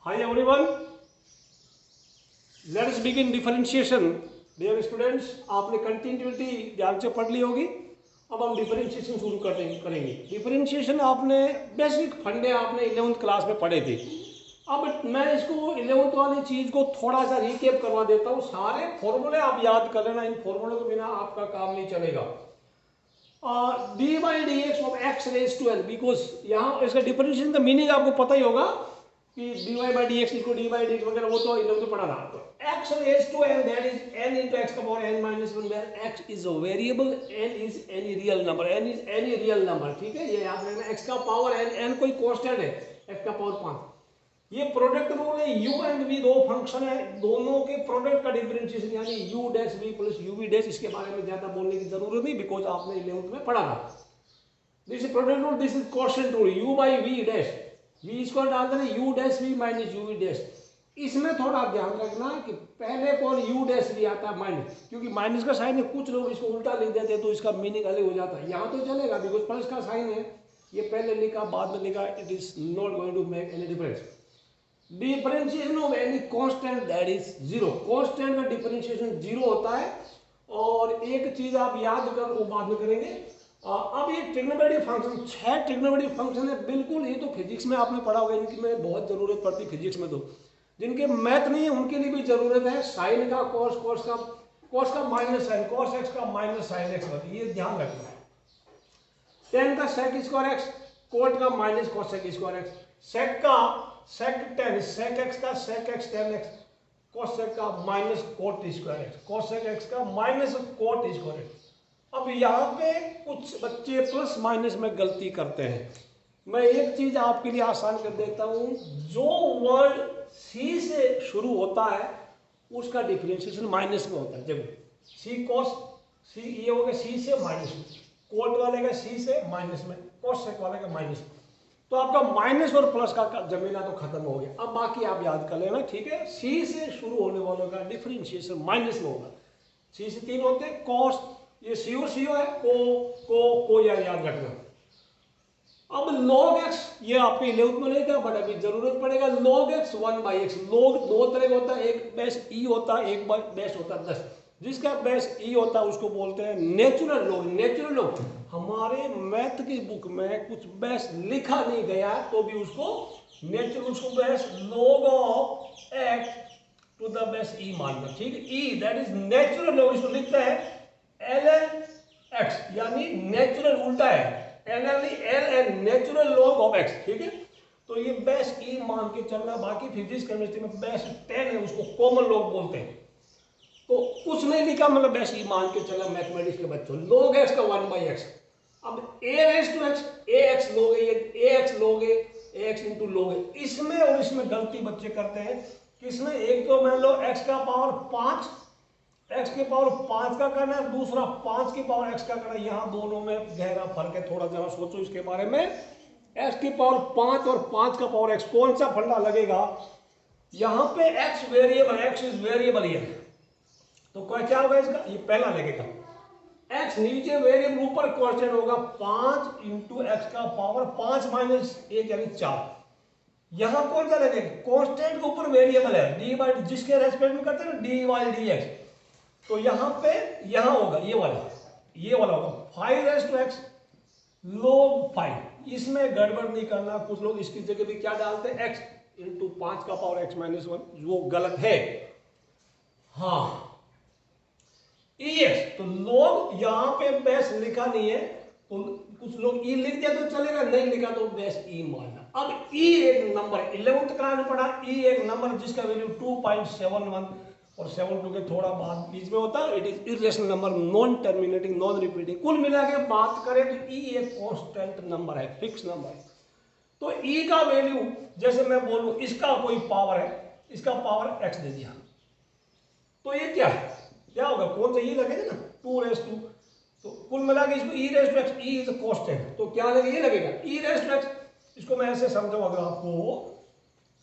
Hi everyone, let us begin differentiation. Dear students, आपने continuity ध्यान से पढ़ ली होगी। अब हम डिफरेंशिएशन शुरू करेंगे। डिफरेंशिएशन आपने बेसिक फंडे आपने 11th क्लास में पढ़े थे। अब मैं इसको 11th वाली चीज़ को थोड़ा सा रिकेप करवा देता हूँ। सारे फॉर्मूले आप याद कर लेना, इन फॉर्मूलों के बिना आपका काम नहीं चलेगा। D by d x of x raise to l, because यहाँ इसका डिफरेंशिएशन का मीनिंग आपको पता ही होगा कि d y by d x equal d by d x वगैरह, वो तो इन लोगों को पढ़ा रहा। तो x raise to l that is n into x का power n minus one, where x is a variable, n is any real number, n is any real number. ठीक है, ये याद रखना। एक्स का पावर एन, एन कोई constant है, x का पावर 5। ये प्रोडक्ट रूल है। u एंड v दो फंक्शन है, दोनों के प्रोडक्ट का डिफरेंशिएशन यानी u dash v plus uv dash. इसके बारे में ज्यादा बोलने की जरूरत नहीं, बिकॉज आपने 11th में पढ़ा था। This is product rule, this is quotient rule. u by v dash, v square डाल देना, u dash v minus uv dash. इसमें थोड़ा ध्यान रखना कि पहले कौन u डैश v आता है माइनस, क्योंकि माइनस का साइन है, कुछ लोग इसको उल्टा लिख देते हैं तो इसका मीनिंग अलग हो जाता है। यहाँ तो चलेगा बिकॉज प्लस का साइन है, ये पहले लिखा बाद में लिखा, it is not going to make any difference. Differentiation of any constant that is zero, constant का डिफरेंशिएशन जीरो होता है। और एक चीज आप याद कर, वो बाद में करेंगे। अब ये ट्रिग्नोमेट्रिक फंक्शन, 6 ट्रिग्नोमेट्रिक फंक्शन है, बिल्कुल ये तो फिजिक्स में आपने पढ़ा होगा, इनकी में बहुत जरूरत पड़ती है फिजिक्स में। तो जिनके मैथ नहीं है उनके लिए भी जरूरत है। साइन का कॉस, कॉस का माइनस साइन, कॉस एक्स का माइनस साइन एक्स, ये ध्यान रखना है। टेन का सेक स्क्वायर एक्स, कोट का minus cosec square x, sec का सेक टेन, सेक एक्स का sec x tan x, cosec का minus cot square x, cosec x का माइनस कोट स्क्वायर एक्स। अब यहाँ पे कुछ बच्चे प्लस माइनस में गलती करते हैं। मैं एक चीज आपके लिए आसान कर देता हूँ, जो वर्ड सी से शुरू होता है उसका डिफरेंशिएशन माइनस में होता है। देखो सी कॉस, सी ये हो गया सी से माइनस में, कोट वाले का सी से माइनस में, कॉस सेक वाले का माइनस में। तो आपका माइनस और प्लस का जमीना तो खत्म हो गया। अब बाकी आप याद कर लेना, ठीक है। सी से शुरू होने वालों का डिफरेंशिएशन माइनस में होगा। सी से 3 होते हैं, कॉस, ये सीओ है, को याद रखना। अब log x, ये आपके 11th में नहीं था बट अभी जरूरत पड़ेगा। log x 1 by x, log दो तरह का होता है, एक बेस ई होता है, एक बेस होता है 10। जिसका बेस ई होता है उसको बोलते हैं नेचुरल लॉग। नेचुरल लॉग हमारे मैथ की बुक में कुछ बेस लिखा नहीं गया तो भी उसको नेचुरल, उसको base log of x to the base e मानना। ठीक है, e that is natural log, इसको लिखता है ln x, यानी नेचुरल उल्टा है, l natural log of x. ठीक है, तो ये बेस ई मान के चलना। बाकी फिजिक्स केमिस्ट्री में बेस 10 है, उसको कॉमन लॉग बोलते हैं। तो कुछ नहीं लिखा, मतलब बेस ई मान के चलना मैथमेटिक्स के बच्चों। log x का 1 बाई एक्स। अब a raise to x, a x log e, a x log e, a x into लोगे। इसमें और इसमें गलती बच्चे करते हैं। किसमें? एक तो मान लो x का पावर 5, x के पावर 5 का करना है, दूसरा 5 की पावर x का करना है। यहाँ दोनों में गहरा फर्क है, थोड़ा जरा सोचो इसके बारे में। x की पावर 5 और 5 का पावर x, कौन सा फंडा लगेगा? यहाँ पे x variable, x is variable है, तो क्या होगा इसका? ये पहला लगेगा। x नीचे वेरिएबल, ऊपर कांस्टेंट होगा। 5 इंटू एक्स का पावर 5 माइनस 1 यानी 4। यहाँ कौन सा लगेगा? कांस्टेंट के ऊपर वेरिएबल है, डी बाई, जिसके रेस्पेक्ट में करते हैं ना डी बाई डी एक्स। तो यहाँ पे यहाँ होगा ये वाला होगा 5 रेज टू एक्स log 5। इसमें गड़बड़ नहीं करना। कुछ लोग इसकी जगह भी क्या डालते हैं? x इंटू 5 का पावर x माइनस 1, वो गलत है। हाँ, ex, तो log यहाँ पे बेस लिखा नहीं है, तो कुछ लोग e लिख दिया तो चलेगा, नहीं लिखा तो बेस e मानना। अब e एक नंबर, 11th क्लास में पढ़ा, e एक नंबर जिसका वैल्यू 2.71 और 72 के थोड़ा बाद बीच में होता है। It is irrational number, non terminating, non repeating. कुल मिला के बात करें तो e एक कांस्टेंट नंबर है, फिक्स नंबर है। तो e का वैल्यू, जैसे मैं बोलूं इसका कोई पावर है, इसका पावर x दे दिया, तो ये क्या है? क्या होगा? कौन सा? e लगेगा ना, 2 रेज टू, तो कुल मिला के इसको e raise to x, e is a constant, तो क्या लगेगा? ये लगेगा e रेज टू x। इसको मैं ऐसे समझाऊं अगर आपको,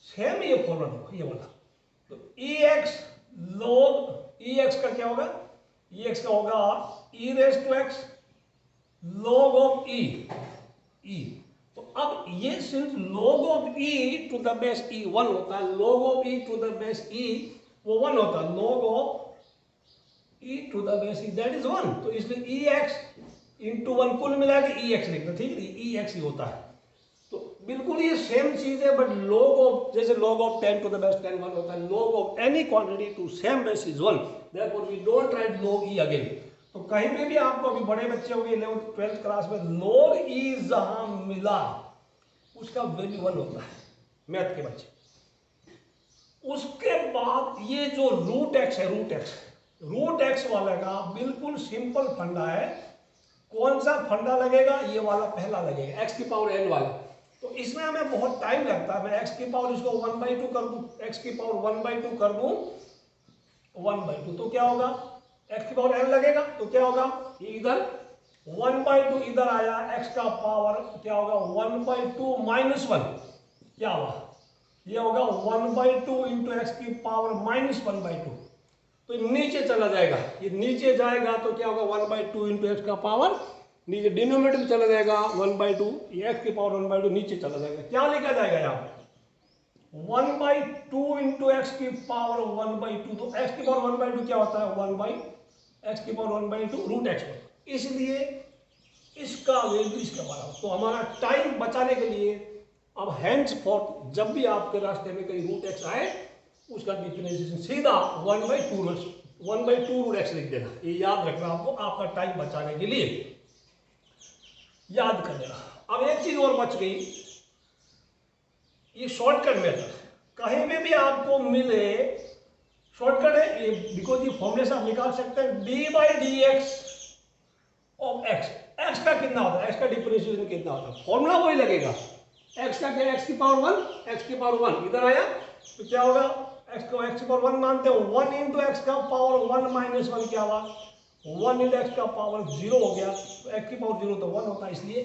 सेम ये फॉर्मूला देखो, ये वाला, तो ex log ex का क्या होगा? ex का होगा e raise to x log of e। तो अब ये since log of e to the base e 1 होता है, log of e to the base e वो 1 होता है, log of e to the base e that is 1, तो इसलिए ex इंटू 1 कुल मिला के ex लिखना, ठीक है, ex ही होता है। तो बिल्कुल ये सेम चीज है, बट log ऑफ, जैसे log of 10 to the base 10 1 होता है, log of any quantity to same base is 1, therefore we don't write log e again. तो कहीं पे भी आपको, अभी बड़े बच्चे हो गए 11th 12th क्लास में, log e जहां मिला उसका वैल्यू 1 होता है, मैथ के बच्चे। उसके बाद ये जो रूट एक्स है, रूट एक्स वाला का बिल्कुल सिंपल फंडा है। कौन सा फंडा लगेगा? ये वाला पहला लगेगा, एक्स की पावर एन वाला। तो इसमें हमें बहुत टाइम लगता है, मैं एक्स की पावर इसको 1/2 कर दूं, एक्स की पावर 1/2 कर दूं, 1/2 तो क्या होगा, एक्स की पावर एन लगेगा, तो क्या होगा, ये इधर 1/2 इधर आया, एक्स का पावर क्या होगा 1/2 माइनस 1, क्या होगा, ये होगा 1/2 इंटू एक्स की पावर माइनस 1/2, तो नीचे चला जाएगा, ये नीचे जाएगा तो क्या होगा 1/2 इंटू एक्स का पावर नीचे डिनोमिनेटर में चला जाएगा 1/2, ये एक्स की पावर 1/2 नीचे चला जाएगा, क्या लिखा जाएगा यहाँ पे 1/2 इंटू एक्स की पावर 1/2, तो एक्स की पावर 1/2 क्या होता है 1/x की पावर 1/2 रूट एक्स, इसलिए इसका वैल्यू इसके बराबर। तो हमारा टाइम बचाने के लिए अब हैंड्स फॉर जब भी आपके रास्ते में कहीं रूट एक्स आए उसका डिफरेंशिएशन सीधा 1/2 रूट एक्स लिख देना, ये याद रखना आपको, आपका टाइम बचाने के लिए याद कर लेना। अब एक चीज और बच गई, ये शॉर्टकट मेथड, कहीं में भी आपको मिले शॉर्टकट है ये, बिकॉज ये फॉर्मूले से आप निकाल सकते हैं d/dx ऑफ x, x का कितना होता है, x का डिफरेंशिएशन कितना होता है, फॉर्मूला वही लगेगा, x का क्या, x की पावर 1, x की पावर 1 इधर आया तो क्या होगा, x को x की पावर 1 मानते हो, 1 इंटू एक्स का पावर 1 माइनस 1 क्या हुआ 1 इंटू एक्स का पावर 0 हो गया, तो x की पावर 0 तो 1 होता है, इसलिए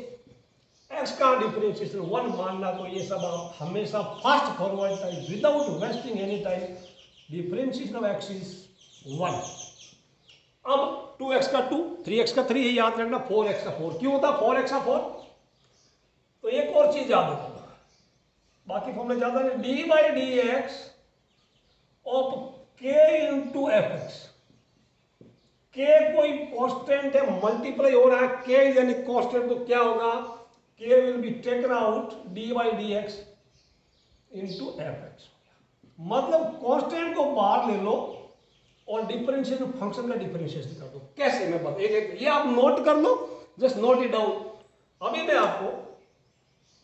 x का डिफरेंशिएशन 1 मानना। तो ये सब आप हमेशा fast forward time without wasting any time, differentiation of x is 1। अब 2x का 2, 3x का 3, ये याद रखना, 4x का 4 क्यों होता है 4x का 4, तो एक और चीज याद रखना, बाकी फॉर्मूले ज्यादा नहीं, d/dx of k into F x, k कोई कांस्टेंट है, मल्टीप्लाई हो रहा है, k यानी कांस्टेंट, तो क्या होगा k will be taken out d/dx into F x, मतलब कांस्टेंट को बाहर ले लो और डिफरेंशिएशन फंक्शन का डिफरेंशिएशन कर दो। कैसे मैं बता, एक ये आप नोट कर लो, जस्ट नोट इट डाउन। अभी मैं आपको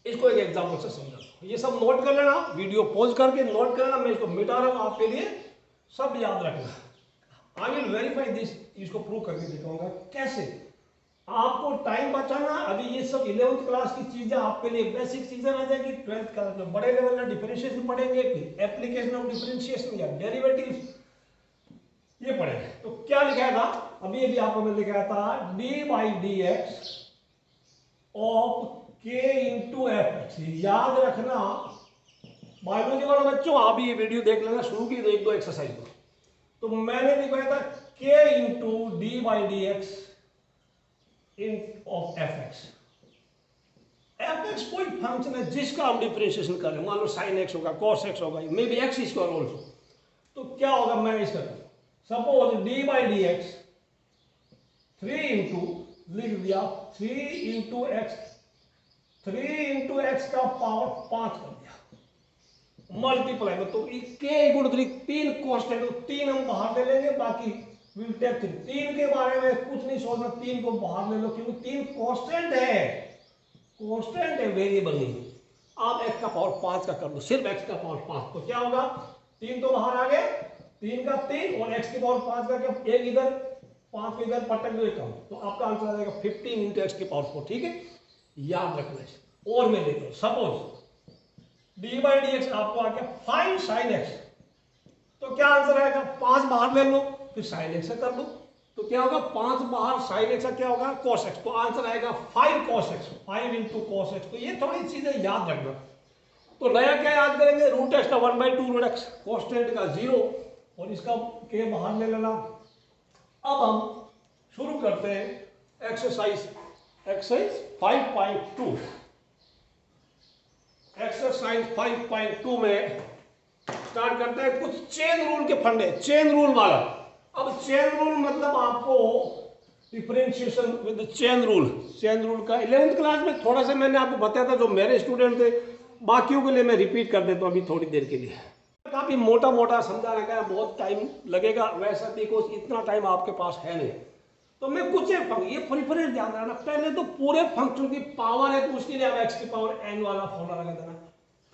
इसको एक एग्जांपल से समझाता हूं, ये सब नोट कर लेना, वीडियो पॉज करके नोट कर लेना, मैं इसको मिटा रहा हूं आपके लिए, सब याद रखना। आई विल वेरीफाई दिस, इसको प्रूव करके दिखाऊंगा कैसे आपको टाइम बचाना। अभी ये सब 11th क्लास की चीजें आपके लिए बेसिक चीजें रह जाएगी, 12th क्लास में बड़े लेवल का डिफरेंशिएशन पढ़ेंगे, फिर एप्लीकेशन ऑफ डिफरेंशिएशन या डेरिवेटिव्स ये पढ़ेंगे। तो क्या लिखा था अभी अभी आपको मैं लिखा था d/dx of k into F x, याद रखना बायोलॉजी वाले बच्चों, आप ये वीडियो देख लेना, शुरू की तो 1-2 एक्सरसाइज को, तो मैंने लिखा था k into d/dx of F x. F x कोई फंक्शन है जिसका हम डिफरेंशिएशन करें, मान लो साइन एक्स होगा, कॉस एक्स होगा, may be x square also, तो क्या होगा, मैं इसका सपोज d/dx 3 इंटू लिख दिया 3 इंटू एक्स, 3 इंटू एक्स का पावर 5 कर दिया मल्टीप्लाई में, तो k = 3, 3 कांस्टेंट, तो 3 हम बाहर ले लेंगे, बाकी विल टेक 3, 3 के बारे में कुछ नहीं सोचना, 3 को बाहर ले लो क्योंकि 3 कांस्टेंट है, वेरिएबल नहीं। आप x का पावर 5 का कर दो, सिर्फ x का पावर 5, तो क्या होगा 3 तो बाहर आ गया, 3 का 3 और x की पावर 5 का क्या, एक इधर 5 को इधर पटक दो, कम, तो आपका आंसर आ जाएगा 15 इंटू एक्स की पावर 4, ठीक है, याद रखना है। और मैं लेता हूं सपोज d/dx आपको आ गया 5 sin x, तो क्या आंसर आएगा, 5 बाहर ले लो फिर sin x से कर दो, तो क्या होगा 5 बाहर sin x क्या होगा cos x, तो आंसर आएगा 5 cos x, 5 into cos x। तो ये थोड़ी चीजें याद रखना। तो नया क्या याद करेंगे, रूट एक्स का 1/2 रूट एक्स, कांस्टेंट का 0 और इसका के बाहर ले लेना। अब हम शुरू करते हैं एक्सरसाइज 5.2। एक्सरसाइज 5.2 में स्टार्ट करते हैं कुछ चेन रूल के फंडे, चेन रूल वाला। अब चेन रूल मतलब आपको differentiation with chain rule, chain rule का 11th क्लास में थोड़ा सा मैंने आपको बताया था, जो मेरे स्टूडेंट थे, बाकियों के लिए मैं रिपीट कर देता हूँ अभी थोड़ी देर के लिए। काफी मोटा मोटा समझाने का बहुत टाइम लगेगा वैसा, बिकॉज इतना टाइम आपके पास है नहीं। तो मैं कुछ ये प्रिफरेंस ध्यान रखना, पहले तो पूरे फंक्शन की पावर है तो उसके लिए आप एक्स की पावर एन वाला फॉर्मूला लगा देना,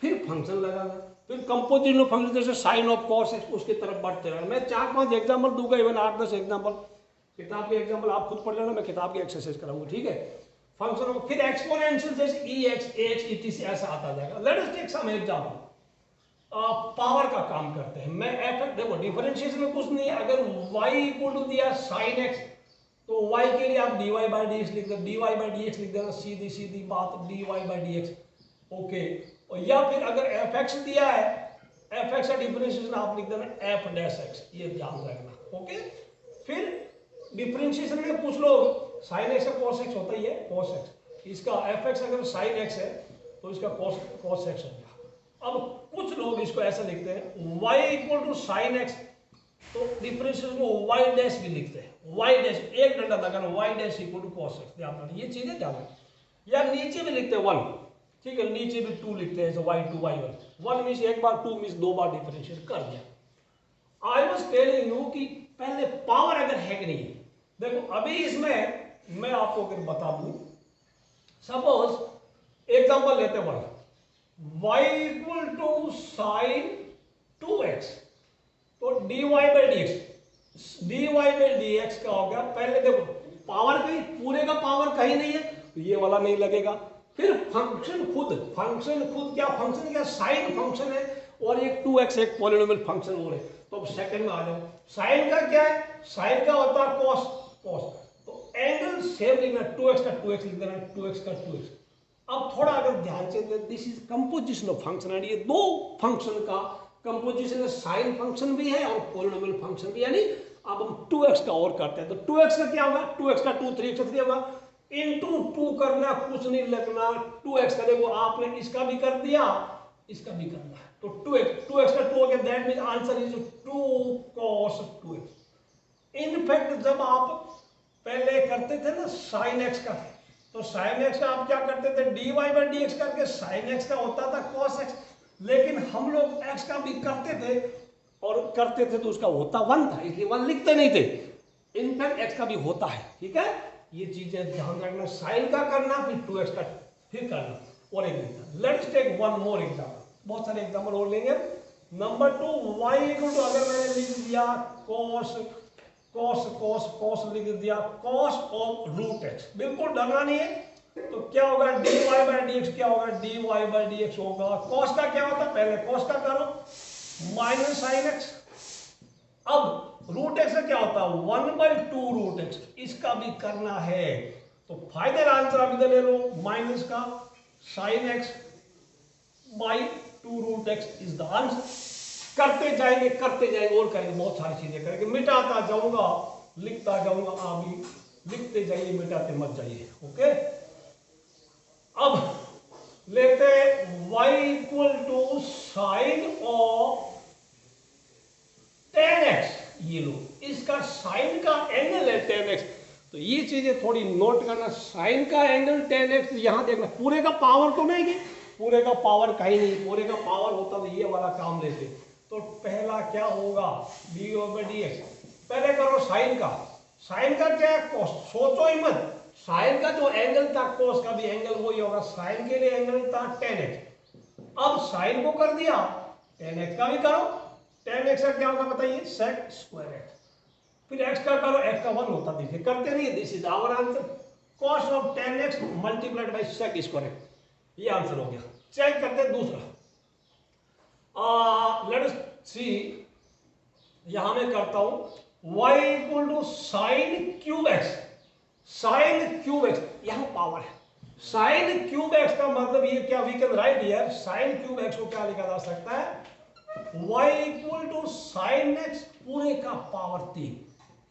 फिर फंक्शन लगाना, फिर कंपोजिट फंक्शन जैसे साइन ऑफ कॉस एक्स उसकी तरफ बढ़ते रहना। मैं 4-5 एग्जाम्पल दूंगा, इवन 8-10 एग्जाम्पल, किताब के एग्जाम्पल आप खुद पढ़ लेना, मैं किताब की एक्सरसाइज कराऊंगा, ठीक है। फंक्शन फिर एक्सपोनेंशियल जैसे e x a x e t से ऐसा आता जाएगा। Let us take some example, power का काम करते हैं। मैं एफ देखो डिफरेंशिएशन में कुछ नहीं है, अगर y इक्वल टू दिया साइन एक्स तो y के लिए आप dy बाई डी एक्स लिख दो, dy बाई डी एक्स लिख देना, सीधी सीधी बात dy by d x, okay. और या फिर अगर fx दिया है, fx का डिफरेंशिएशन आप लिख देना f डैश x, ये ध्यान रखना, ओके। फिर डिफरेंशिएशन में कुछ लोग साइन x का cos x होता ही है, cos x, इसका fx अगर साइन x है तो इसका cos x हो गया। अब कुछ लोग इसको ऐसा लिखते हैं y equal to sine x, तो डिफरेंशिएशन को y डैश भी लिखते हैं, y डैश एक डंडा लगाना, y dash equal to cos x, ध्यान रखना ये चीजें ध्यान रखना। या नीचे भी लिखते हैं 1, ठीक है, नीचे भी 2 लिखते हैं, जैसे y2 y1, 1 मीन्स एक बार, 2 मीन्स 2 बार डिफरेंशिएट कर दिया। आई वाज टेलिंग यू कि पहले पावर अगर है कि नहीं, देखो अभी इसमें मैं आपको अगर बता दूं, सपोज एग्जांपल लेते हैं y equal to sine 2x, तो dy बाई डी एक्स क्या हो गया, पहले देखो पावर कहीं, पूरे का पावर कहीं नहीं है तो ये वाला नहीं लगेगा। फिर फंक्शन खुद क्या, फंक्शन क्या, साइन फंक्शन है और एक 2x एक पॉलिनोमियल फंक्शन हो रहे, तो अब सेकंड में आ जाओ। साइन का क्या है, साइन का होता है cos, तो एंगल सेम लिखना, 2x का 2x लिख देना, 2x का 2x। अब थोड़ा अगर ध्यान से, this is composition of function, and ये दो फंक्शन का कंपोजिशन है, साइन फंक्शन भी है और पॉलिनोमियल फंक्शन भी, यानी अब हम 2x का और करते हैं, तो 2x का क्या होगा, 2x का 2 3x का 3 होगा, इनटू 2 करना, कुछ नहीं लगना, 2x का देखो आपने इसका भी कर दिया, इसका भी करना है, तो 2x का 2 हो गया, that means answer is 2 cos 2x। In fact जब आप पहले करते थे ना sin x का, तो sin x का आप क्या करते थे, dy बाई डी एक्स करके sin x का होता था cos x, लेकिन हम लोग x का भी करते थे और करते थे तो उसका होता 1 था, इसलिए 1 लिखते नहीं थे। इनफैक्ट x का भी होता है, ठीक है, ये चीजें ध्यान रखना, साइन का करना फिर 2x का फिर करना। और एक example, let's take one more example, बहुत सारे एग्जांपल और लेंगे। नंबर 2, y इक्वल टू, अगर मैंने लिख दिया cos लिख दिया cos ऑफ रूट x, बिल्कुल डरना नहीं है, तो क्या होगा dy बाई डी एक्स, क्या होगा dy बाई डी एक्स होगा, cos का क्या होता है, पहले cos का करो माइनस साइन x, अब रूट x का क्या होता है 1/2 रूट x, इसका भी करना है, तो फाइनल आंसर आप इधर ले लो, माइनस का sine x by 2 root x is the answer. करते जाएंगे और करेंगे, बहुत सारी चीजें करेंगे, मिटाता जाऊंगा, लिखता जाऊंगा, आप भी लिखते जाइए, मिटाते मत जाइए, ओके। अब लेते y equal to sine of 10x, ये लो, इसका साइन का एंगल है 10x, तो ये चीजें थोड़ी नोट करना, साइन का एंगल 10x, यहां देखना पूरे का पावर तो नहीं, पूरे का पावर कहीं नहीं, पूरे का पावर होता तो ये वाला काम लेते, तो पहला क्या होगा dy बाई डी एक्स, पहले करो साइन का क्या है cos, सोचो ही मत, साइन का जो एंगल था cos का भी एंगल वही होगा, साइन के लिए एंगल था 10x, अब साइन को कर दिया 10x का भी करो, 10x का क्या होगा बताइए, sec स्क्वायर x, फिर x का करो, x का 1 होता, देखिए करते नहीं, this is our answer, cos of 10x multiplied by sec square x, ये आंसर हो गया। चेक करते दूसरा, लेट अस सी, यहां मैं करता हूं y equal to sine cube x, यहां पावर है, साइन क्यूब x का मतलब ये क्या, we can write here sine cube x को क्या लिखा जा सकता है, y equal to sine x पूरे का पावर 3,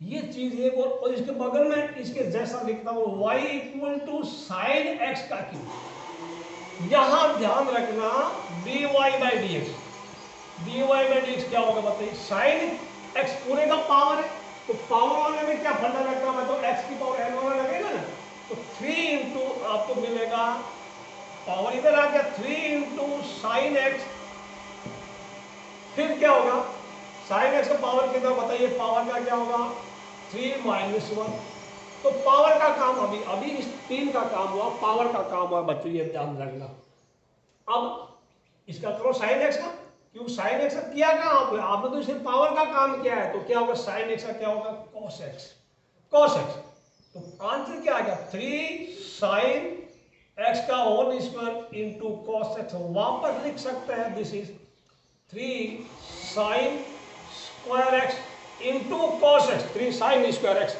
ये चीज एक, और इसके बगल में इसके जैसा लिखता हूं y equal to sine x का क्यूब, यहां ध्यान रखना dy by d x, dy by d x क्या होगा बताइए, साइन एक्स पूरे का पावर है, तो पावर वाले में क्या फंडा लगता है, तो x की पावर n वाला लगेगा ना, तो 3 इंटू आपको मिलेगा, पावर इधर आ गया 3 इंटू साइन एक्स, फिर क्या होगा साइन एक्स का पावर कितना बताइए, पावर का क्या होगा 3 माइनस 1, तो पावर का काम अभी इस 3 का काम हुआ, पावर का काम हुआ बच्चों, ये ध्यान रखना। अब इसका करो साइन एक्स का, क्योंकि साइन एक्स का किया कहाँ आपने तो सिर्फ पावर का काम किया है, तो क्या होगा साइन एक्स का क्या होगा कॉस एक्स, कॉस एक्स, तो आंसर क्या आ गया 3 साइन एक्स का whole square into cos x, वापस लिख सकते हैं this is 3 sine square x into cos x, 3 sine square x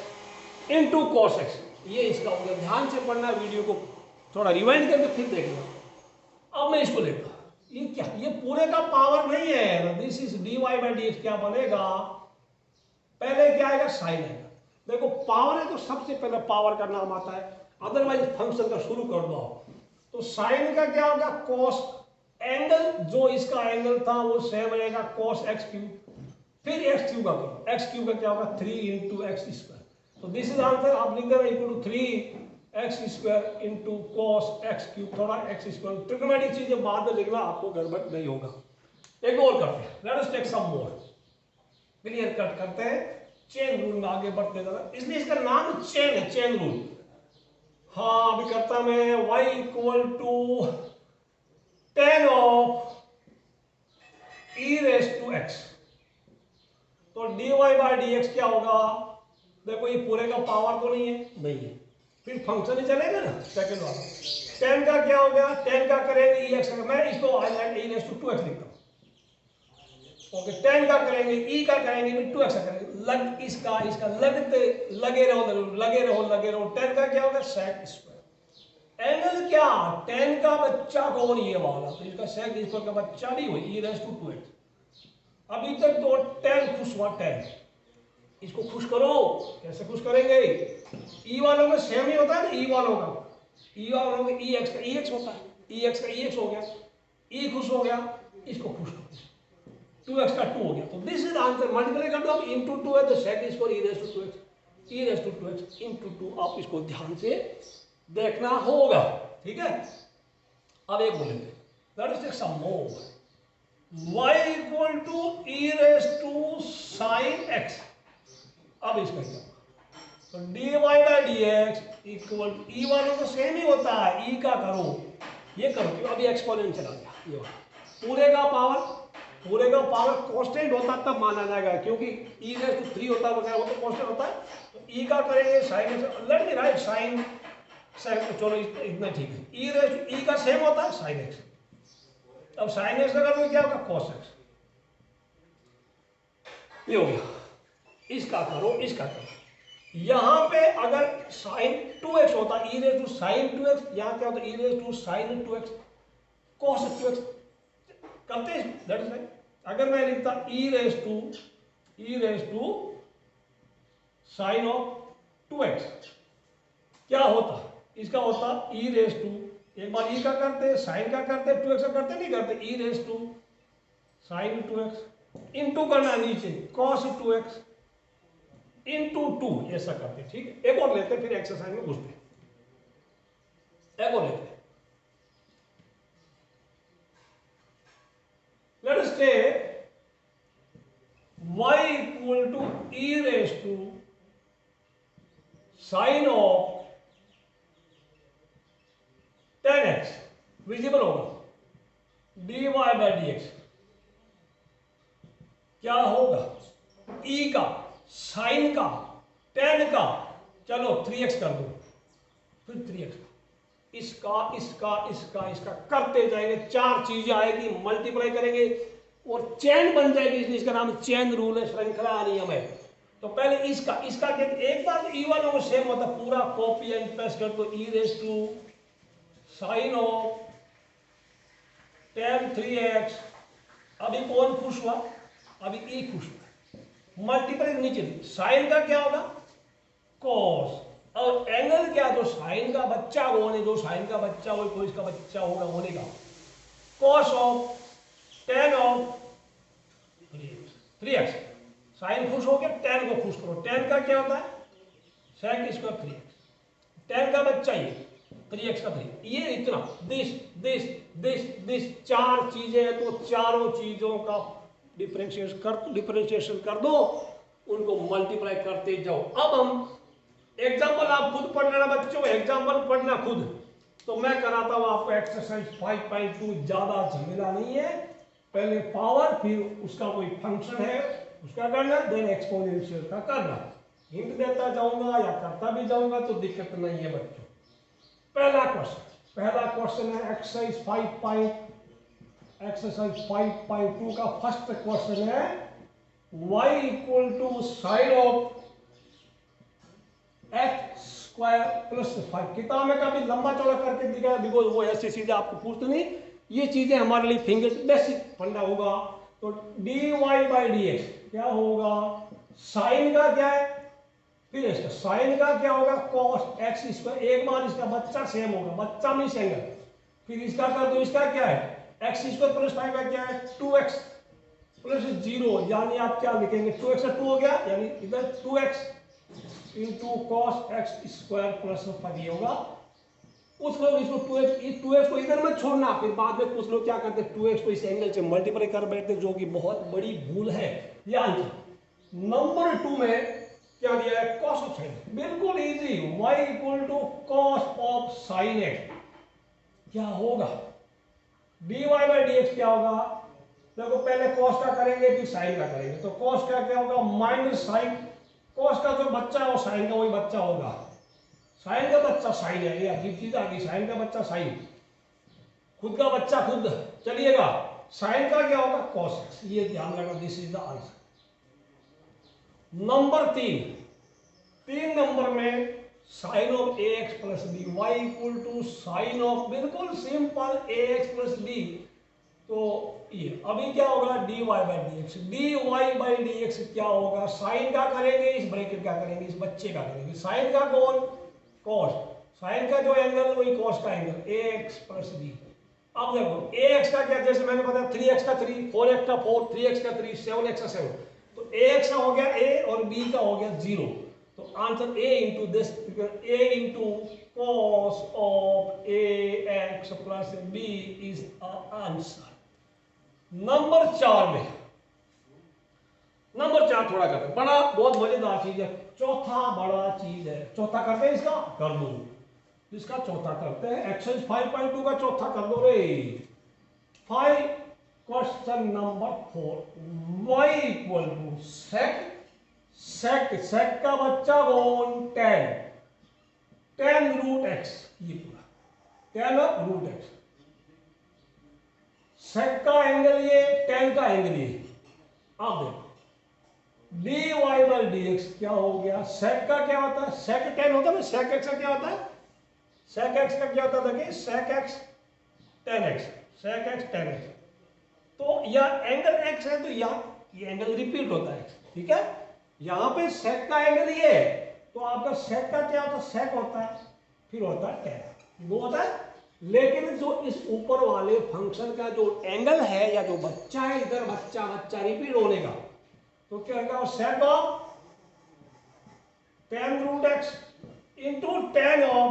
into cos x, ये इसका हो गया। ध्यान से पढ़ना, वीडियो को थोड़ा रिवाइंड करके फिर देखना। अब मैं इसको लेता, ये क्या, ये पूरे का पावर नहीं है, this is d y by d x, क्या बनेगा पहले क्या आएगा साइन आएगा, देखो पावर है तो सबसे पहले पावर का नाम आता है, अदरवाइज फंक्शन का शुरू कर दो, तो साइन का क्या होगा कॉस, एंगल जो इसका एंगल था वो सेम रहेगा कॉस एक्स क्यूब, फिर एक्स क्यूब का करो, एक्स क्यूब का क्या होगा 3 इंटू एक्स स्क्वायर, तो दिस इज आंसर, आप लिख देना equal to 3 x square into cos x cube, थोड़ा एक्स स्क्वायर ट्रिग्नोमेट्रिक चीजें बाद में लिखना, आपको गड़बड़ नहीं होगा। एक और करते हैं, लेट अस टेक सम मोर, क्लियर कट करते हैं, चेन रूल में आगे बढ़ते जाना, इसलिए इसका नाम चेन है, चेन रूल। हाँ अभी करता मैं y equal to tan of e raise to x, तो dy बाई डी एक्स क्या होगा, देखो ये पूरे का पावर तो नहीं है, फिर फंक्शन ही चलेगा ना सेकंड वाला, 10 का क्या हो गया, 10 का करेंगे e x, मैं इसको e रेस टू 2x लिखता हूँ, ओके 10 का करेंगे e का करेंगे फिर 2x का करेंगे, लग इसका लगते लगे रहो, 10 का क्या होगा sec स्क्वायर, एंगल क्या 10 का बच्चा कौन ये वाला, तो इसका sec स्क्वायर का बच्चा नहीं हुई e रेस टू 2x, अभी तक तो 10 खुश हुआ 10, इसको खुश करो, कैसे खुश करेंगे, ई वालों का सेम ही होता है ना, ई वालों का ई एक्स का ई एक्स होता है, ई एक्स का ई एक्स हो गया, ई खुश हो गया, इसको खुश करो, 2x का 2 हो गया, तो दिस इज आंसर, मल्टीप्लाई कर दो, अब इनटू 2 है तो sec is for e raise to 2x, e raise to 2x into 2, आप इसको ध्यान से देखना होगा, ठीक है। अब एक बोलेंगे, let us take some more, y equal to e raise to sine x, अब इसका क्या, तो dy by d x equal to, e वालों तो सेम ही होता है, ई का करो, ये करो, क्यों अभी एक्सपोनेंशियल आ गया, ये पूरे का पावर कांस्टेंट होता तब माना जाएगा, क्योंकि ई रेस टू 3 होता है वो तो कांस्टेंट होता है, तो ई का करेंगे sine, let me write sine, चलो इतना ठीक है, ई रेस टू ई का सेम होता है साइन एक्स, अब साइन एक्स का करोगे क्या होगा कॉस एक्स, ये हो गया, इसका करो, इसका करो, यहां पे अगर साइन 2x होता e raise to sine 2x, यहां क्या होता e raise to sine 2x cos 2x, करते हैं दैट इज राइट, अगर मैं लिखता e raise to sine of 2x, क्या होता इसका होता ई रेस टू, एक बार ई का करते, साइन का करते, 2x का करते नहीं करते, e raise to sine 2x into करना नीचे कॉस 2x इनटू 2, ऐसा करते हैं, ठीक है। एक और लेते हैं फिर एक्सरसाइज में घुसते हैं, एक और लेते हैं, let us take y equal to e raise to sine of 10x, visible होगा dy बाई डी एक्स, क्या होगा e का साइन का 10 का, चलो 3x कर दो, फिर 3x इसका करते जाएंगे, 4 चीजें आएगी, मल्टीप्लाई करेंगे और चेन बन जाएगी, इसलिए इसका नाम चेन रूल है, श्रृंखला नियम है। तो पहले इसका एक बार ई वालों को सेम होता, पूरा कॉपी एंड पेस्ट कर दो, e raise to sine of 10 3x, अभी कौन खुश हुआ, अभी ई खुश हुआ, मल्टीप्लाई नीचे, साइन का क्या होगा कॉस, और एंगल क्या, जो साइन का बच्चा कौन है, जो साइन का बच्चा हो कोई इसका बच्चा होगा होने का, cos of tan of 3x। Sine खुश हो गया, टेन को खुश करो। टेन का क्या होता है, सेक स्क्वायर 3x। टेन का बच्चा ये 3x का 3, ये इतना दिस दिस दिस दिस चार चीजें, तो चारों चीजों का डिफरेंशिएशन कर दो, उनको मल्टीप्लाई करते जाओ। अब हम एग्जाम्पल, आप खुद पढ़ लेना बच्चों, एग्जाम्पल पढ़ना खुद। तो मैं कराता हूं आपको एक्सरसाइज 5.2, ज्यादा झमेला नहीं है। पहले पावर, फिर उसका कोई फंक्शन है उसका करना, देन एक्सपोनेंशियल का करना। हिंट देता जाऊंगा या करता भी जाऊंगा तो दिक्कत नहीं है बच्चों। पहला क्वेश्चन है एक्सरसाइज 5.2 का फर्स्ट क्वेश्चन है, y equal to sine of x square plus 5। किताब में कभी लंबा चौड़ा करके दिखाया, बिकॉज वो ऐसी चीजें आपको पूछते नहीं, ये चीजें हमारे लिए फिंगर बेसिक फंडा होगा। तो dy बाई डी एक्स क्या होगा, साइन का क्या है, फिर इसका साइन का क्या होगा, cos x स्क्वायर, एक बार इसका बच्चा सेम होगा, बच्चा मीन्स एंगल, फिर इसका कर दो, इसका क्या है x स्क्वायर प्लस 5 का क्या है 2x प्लस 0, यानी आप क्या लिखेंगे 2x से 2 हो गया, यानी इधर 2x into cos x square plus 5 ये होगा। कुछ लोग इसको 2x को इधर मत छोड़ना, फिर बाद में कुछ लोग क्या करते हैं 2x को इस एंगल से मल्टीप्लाई कर बैठते, जो कि बहुत बड़ी भूल है। ये आंसर नंबर 2 में क्या दिया है, कॉस ऑफ साइन, बिल्कुल easy, y equal to cos of sine x क्या होगा, dy बाई डी एक्स क्या होगा। देखो पहले कॉस का करेंगे फिर साइन का करेंगे, तो कॉस का क्या होगा माइनस साइन, कॉस का जो बच्चा है वो साइन का वही बच्चा होगा, साइन का बच्चा साइन है, ये अजीब चीज आ गई, साइन का बच्चा साइन, खुद का बच्चा खुद चलिएगा, साइन का क्या होगा कॉस एक्स, ये ध्यान रखना, this is the answer. Number 3 number में sine of a x plus b, y equal to sine of, बिल्कुल simple a x plus b. तो ये अभी क्या होगा dy by d x, dy by d x क्या होगा, साइन का करेंगे, इस ब्रैकेट का करेंगे, इस बच्चे का करेंगे, साइन का कौन cos, साइन का जो एंगल वही cos का एंगल, ax प्लस b। अब देखो ax का क्या, जैसे मैंने बताया 3x का 3, 4x का 4, 3x का 3, 7x का 7, तो ax का हो गया a और b का हो गया 0। तो answer a into this, a into cos of ax plus b is answer. Number 4 में, नंबर 4 थोड़ा करते हैं, बड़ा बहुत मजेदार चीज है, चौथा बड़ा चीज है, चौथा करते हैं, इसका कर दो, इसका चौथा करते हैं, एक्सरसाइज 5.2 का चौथा कर दो रे। 5 question number 4, y equal to sec, sec का बच्चा कौन tan रूट एक्स, ये पूरा tan of root x, sec का एंगल ये, tan का एंगल ये। अब देखो dy बाई डी एक्स क्या हो गया, सेक का क्या होता है, सेक tan होता है ना, सेक एक्स का क्या होता है, सेक एक्स का क्या होता है, देखिए sec x tan x, sec x tan x, तो यह एंगल x है, तो ये एंगल रिपीट होता है, ठीक है। यहां पे सेक का एंगल ये है, तो आपका सेक का क्या होता है, सेक होता है, फिर होता है tan, वो होता है। लेकिन जो इस ऊपर वाले फंक्शन का जो एंगल है, या जो बच्चा है, इधर बच्चा बच्चा रिपीट होने का, तो क्या होगा sec of tan root x into tan of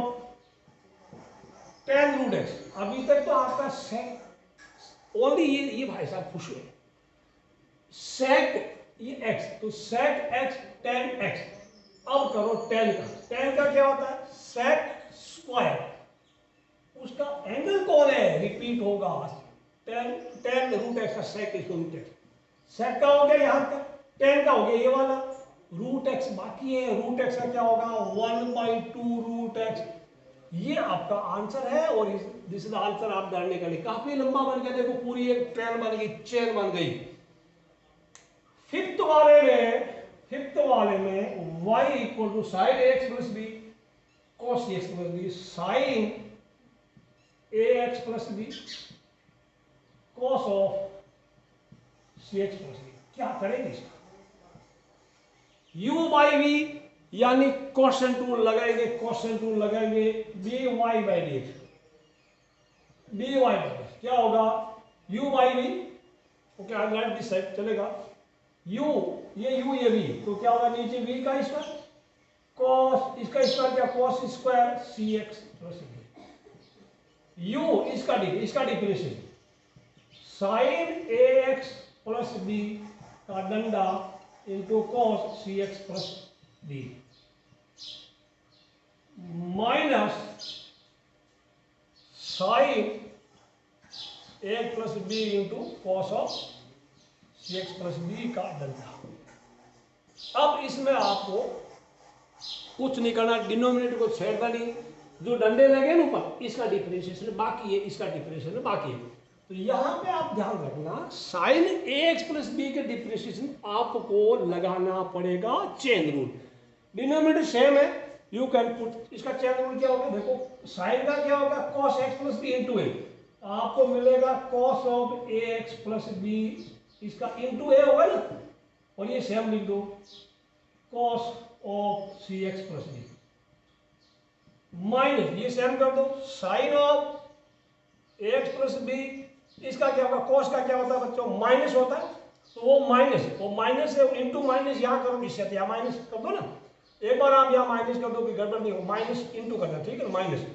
tan root x. अभी तक तो आपका सेक ओनली ये भाई साहब खुश हुए, सेक ये एक्स, तो सेक एक्स tan एक्स। अब करो tan का क्या होता है सेक स्क्वायर, उसका एंगल कौन है रिपीट होगा, tan रूट एक्स का सेक इसको रूट एक्स, सेक का हो गया यहाँ का, tan का हो गया ये वाला, रूट एक्स बाकी है, रूट एक्स का क्या होगा 1/2 रूट एक्स, ये आपका आंसर है। और दिस इज आंसर आप जानने के लिए, काफी लंबा बन गया, देखो पूरी एक ट्रेन बन गई, चेन बन गई। फिफ्थ वाले में y equal to sine x plus b cos x plus b, sine a x plus b cos of c x plus b, क्या करेंगे इसका, u बाई वी यानी क्वेश्चन टूल लगाएंगे, क्वेश्चन टूल लगाएंगे, d y by d x, d y by x क्या होगा, u by v, okay I write this side चलेगा, u ये यू ये वी, तो क्या होगा नीचे वी का स्क्वायर कॉस, इसका स्क्वायर क्या cos square c x plus b, u इसका differential sine a x plus b का डंडा into cos c x plus d minus sine a plus b into cos of c x plus b का डंडा। अब इसमें आपको कुछ नहीं करना, डिनोमिनेटर को छेड़ना नहीं, जो डंडे लगे ना ऊपर इसका डिफरेंशिएशन बाकी है, इसका डिफरेंशिएशन बाकी है। तो यहाँ पे आप ध्यान रखना sine a x plus b के डिफरेंशिएशन आपको लगाना पड़ेगा चेन रूल। डिनोमिनेटर सेम है, यू कैन पुट, इसका चेन रूल क्या होगा, देखो साइन का क्या होगा cos x plus b into a, आपको मिलेगा cos of a x plus b, इसका इंटू ए होगा ना, और ये सेम लिख दो cos of c x plus b minus ये सेम कर दो sine of a x plus b, इसका क्या होगा कॉस का क्या होता है बच्चों माइनस होता है, तो वो माइनस है, इंटू माइनस यहाँ करो, इससे यहाँ माइनस कर दो ना, एक बार आप यहाँ माइनस कर दो कि गड़बड़ नहीं हो, माइनस इंटू करना, ठीक है माइनस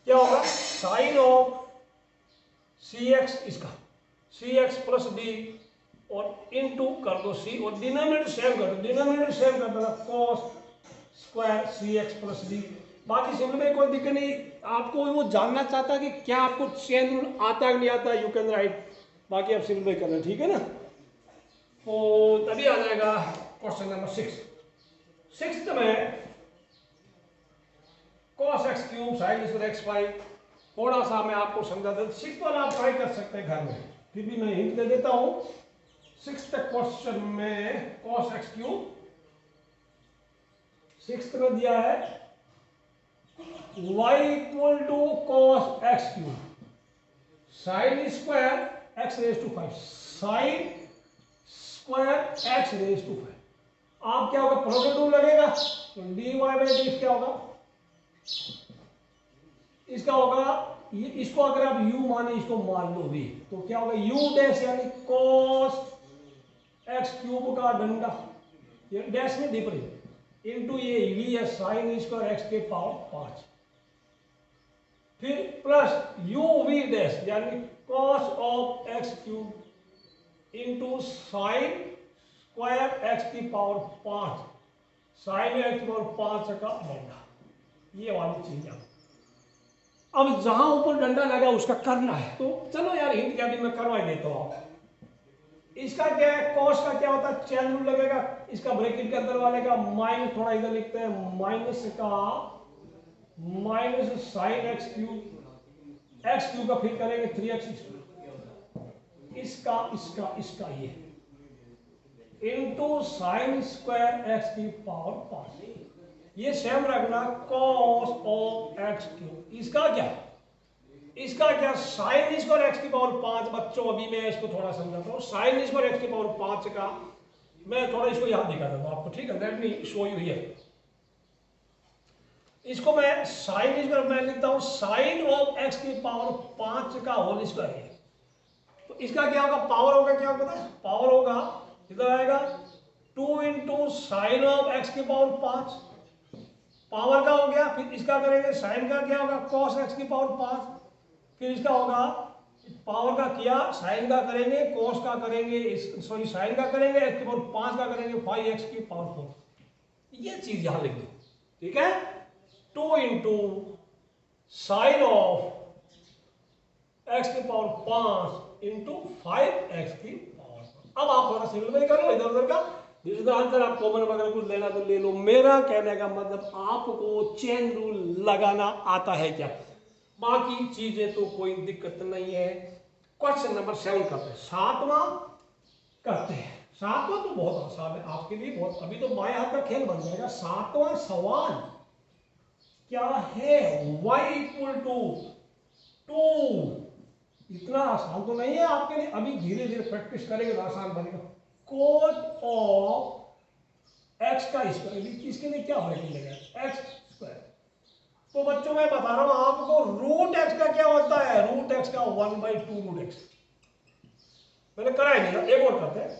क्या होगा साइन ऑफ सी एक्स, इसका सी एक्स प्लस डी और इंटू कर दो सी, और डिनोमिनेटर सेम कर दो, डिनोमिनेटर सेम कर दो cos square c x plus D. बाकी सिंपल में कोई दिक्कत नहीं, आपको वो जानना चाहता है कि क्या आपको चेन रूल आता है कि नहीं आता है, यू कैन राइट, बाकी आप सिंपल में करना, ठीक है ना। तो तभी आ जाएगा क्वेश्चन नंबर 6 में cos x cube sine square x पाई, थोड़ा सा मैं आपको समझा देता, 6 वाला आप ट्राई कर सकते हैं घर में, फिर भी मैं हिंट दे देता हूं। 6th क्वेश्चन में cos x क्यूब 6th में दिया है y equal to cos x cube sine square x raise to 5, sine square x raise to 5, आप क्या होगा प्रोडक्ट रूल लगेगा, तो dy बाई डी क्या होगा, इसका होगा ये, इसको अगर आप u माने इसको मान लो v, तो क्या होगा u डैश यानी cos x क्यूब का डंडा, ये डैश में डिफरेंस इंटू ये v है साइन स्क्वायर x के पावर 5, फिर प्लस u v डैश यानी cos of x cube into sine square x की पावर 5, साइन x की पावर 5 का डंडा, ये वाली चीज है। अब जहां ऊपर डंडा लगा उसका करना है, तो चलो यार हिंट क्या भी मैं करवा ही देता हूं। इसका क्या है कॉस का क्या होता है चेन रूल लगेगा, इसका ब्रैकेट के अंदर वाले का माइनस, थोड़ा इधर लिखते हैं माइनस का माइनस साइन एक्स क्यूब का फिर करेंगे 3x इसका ये इंटू साइन स्क्वायर एक्स की पावर 5, ये सेम रखना cos ऑफ x क्यूब, इसका क्या साइन स्क्वायर एक्स की पावर 5, बच्चों अभी मैं इसको थोड़ा समझाता हूँ, साइन स्क्वायर एक्स की पावर 5 का मैं थोड़ा इसको यहाँ दिखा देता हूँ आपको, ठीक है, let me show you here. इसको मैं साइन स्क्वायर मैं लिखता हूँ साइन ऑफ एक्स की पावर 5 का होल स्क्वायर है, तो इसका क्या होगा पावर होगा, क्या पता है पावर होगा, इधर आएगा 2 इंटू साइन ऑफ एक्स की पावर 5, पावर का हो गया, फिर इसका करेंगे साइन का क्या होगा cos x की पावर 5, फिर इसका होगा पावर का किया साइन का करेंगे cos का करेंगे सॉरी साइन का करेंगे x की पावर 5 का करेंगे 5x की पावर 4, ये चीज यहां लिख दो, ठीक है 2 इंटू साइन ऑफ x की पावर 5 इंटू 5x की पावर 5। अब आप थोड़ा सिंपलीफाई करो इधर उधर का, जिसका आंसर आप कॉमन वगैरह कुछ लेना तो ले लो, मेरा कहने का मतलब आपको चेन रूल लगाना आता है क्या, बाकी चीजें तो कोई दिक्कत नहीं है। क्वेश्चन नंबर 7 करते हैं, 7वां करते हैं, 7वां तो बहुत आसान है आपके लिए, बहुत अभी तो बाएं हाथ का खेल बन जाएगा। 7वां सवाल क्या है, y इक्वल टू 2, इतना आसान तो नहीं है आपके लिए, अभी धीरे धीरे प्रैक्टिस करेंगे तो आसान बनेगा। cos ऑफ एक्स का स्क्वायर, इसके लिए क्या फर्क मिलेगा, एक्स स्क्वायर। तो बच्चों मैं बता रहा हूं आपको रूट एक्स का क्या होता है, रूट एक्स का 1/2 रूट एक्स। मैंने करा ही नहीं, एक और करते हैं।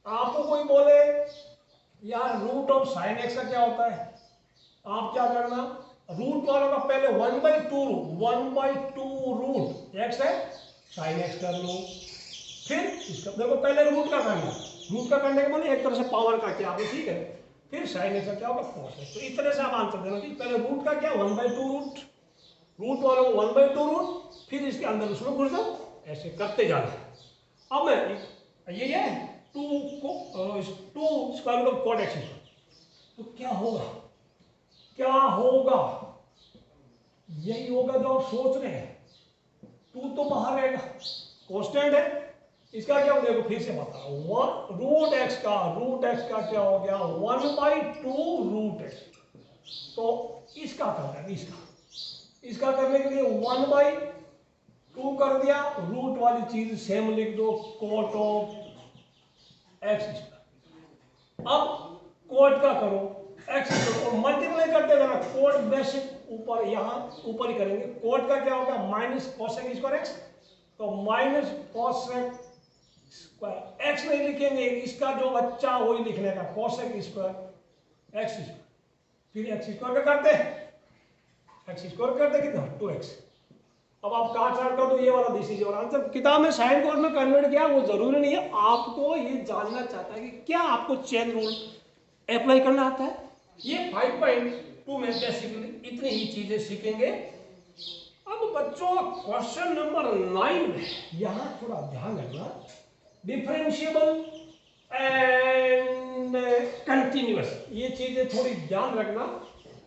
आपको कोई बोले यार रूट ऑफ साइन एक्स का क्या होता है, आप क्या करना, रूट वालों का पहले 1/2 रूट एक्स है साइन एक्स कर लो, फिर इसका देखो पहले रूट का करना, रूट का करने के मतलब एक तरह से पावर का क्या आपको, ठीक है, फिर साइन एक्स का क्या होगा कॉस एक्स। तो इस तरह से आप आंसर देना कि पहले रूट का क्या 1/2 रूट, रूट वालों को 1/2 रूट, फिर इसके अंदर उसमें घुस जाओ, ऐसे करते जाना। अब मैं ये है 2 square root of cot x, तो क्या होगा, क्या होगा, यही होगा जो आप सोच रहे हैं। 2 तो बाहर रहेगा, कांस्टेंट है, इसका क्या हो, देखो फिर से बता रहा हूं, रूट एक्स का क्या हो गया 1/2 रूट एक्स। तो इसका करना है, इसका करने के लिए 1/2 कर दिया, रूट वाली चीज सेम लिख दो, कोट ऑफ एक्स स्क्वायर। अब कोट का करो एक्स और मल्टीप्लाई करते जाना, कोट बेसिक ऊपर यहां ऊपर ही करेंगे, कोट का क्या होगा माइनस कोसेक स्क्वायर एक्स, तो माइनस कोसेक स्क्वायर एक्स नहीं लिखेंगे, इसका जो बच्चा वही लिखने का कोसेक स्क्वायर एक्स स्क्वायर, फिर एक्स स्क्वायर का करते हैं, एक्स स्क्वायर करते कितना 2x। अब आप काट साट कर दो, ये वाला दिस इज योर आंसर। किताब में साइन कोड में कन्वर्ट किया वो जरूरी नहीं है, आपको ये जानना चाहता है कि क्या आपको चेन रूल अप्लाई करना आता है। ये 5.2 में बेसिकली इतनी ही चीजें सीखेंगे। अब बच्चों क्वेश्चन नंबर 9 में यहां थोड़ा ध्यान रखना, डिफरेंशिएबल एंड कंटिन्यूअस, ये चीजें थोड़ी ध्यान रखना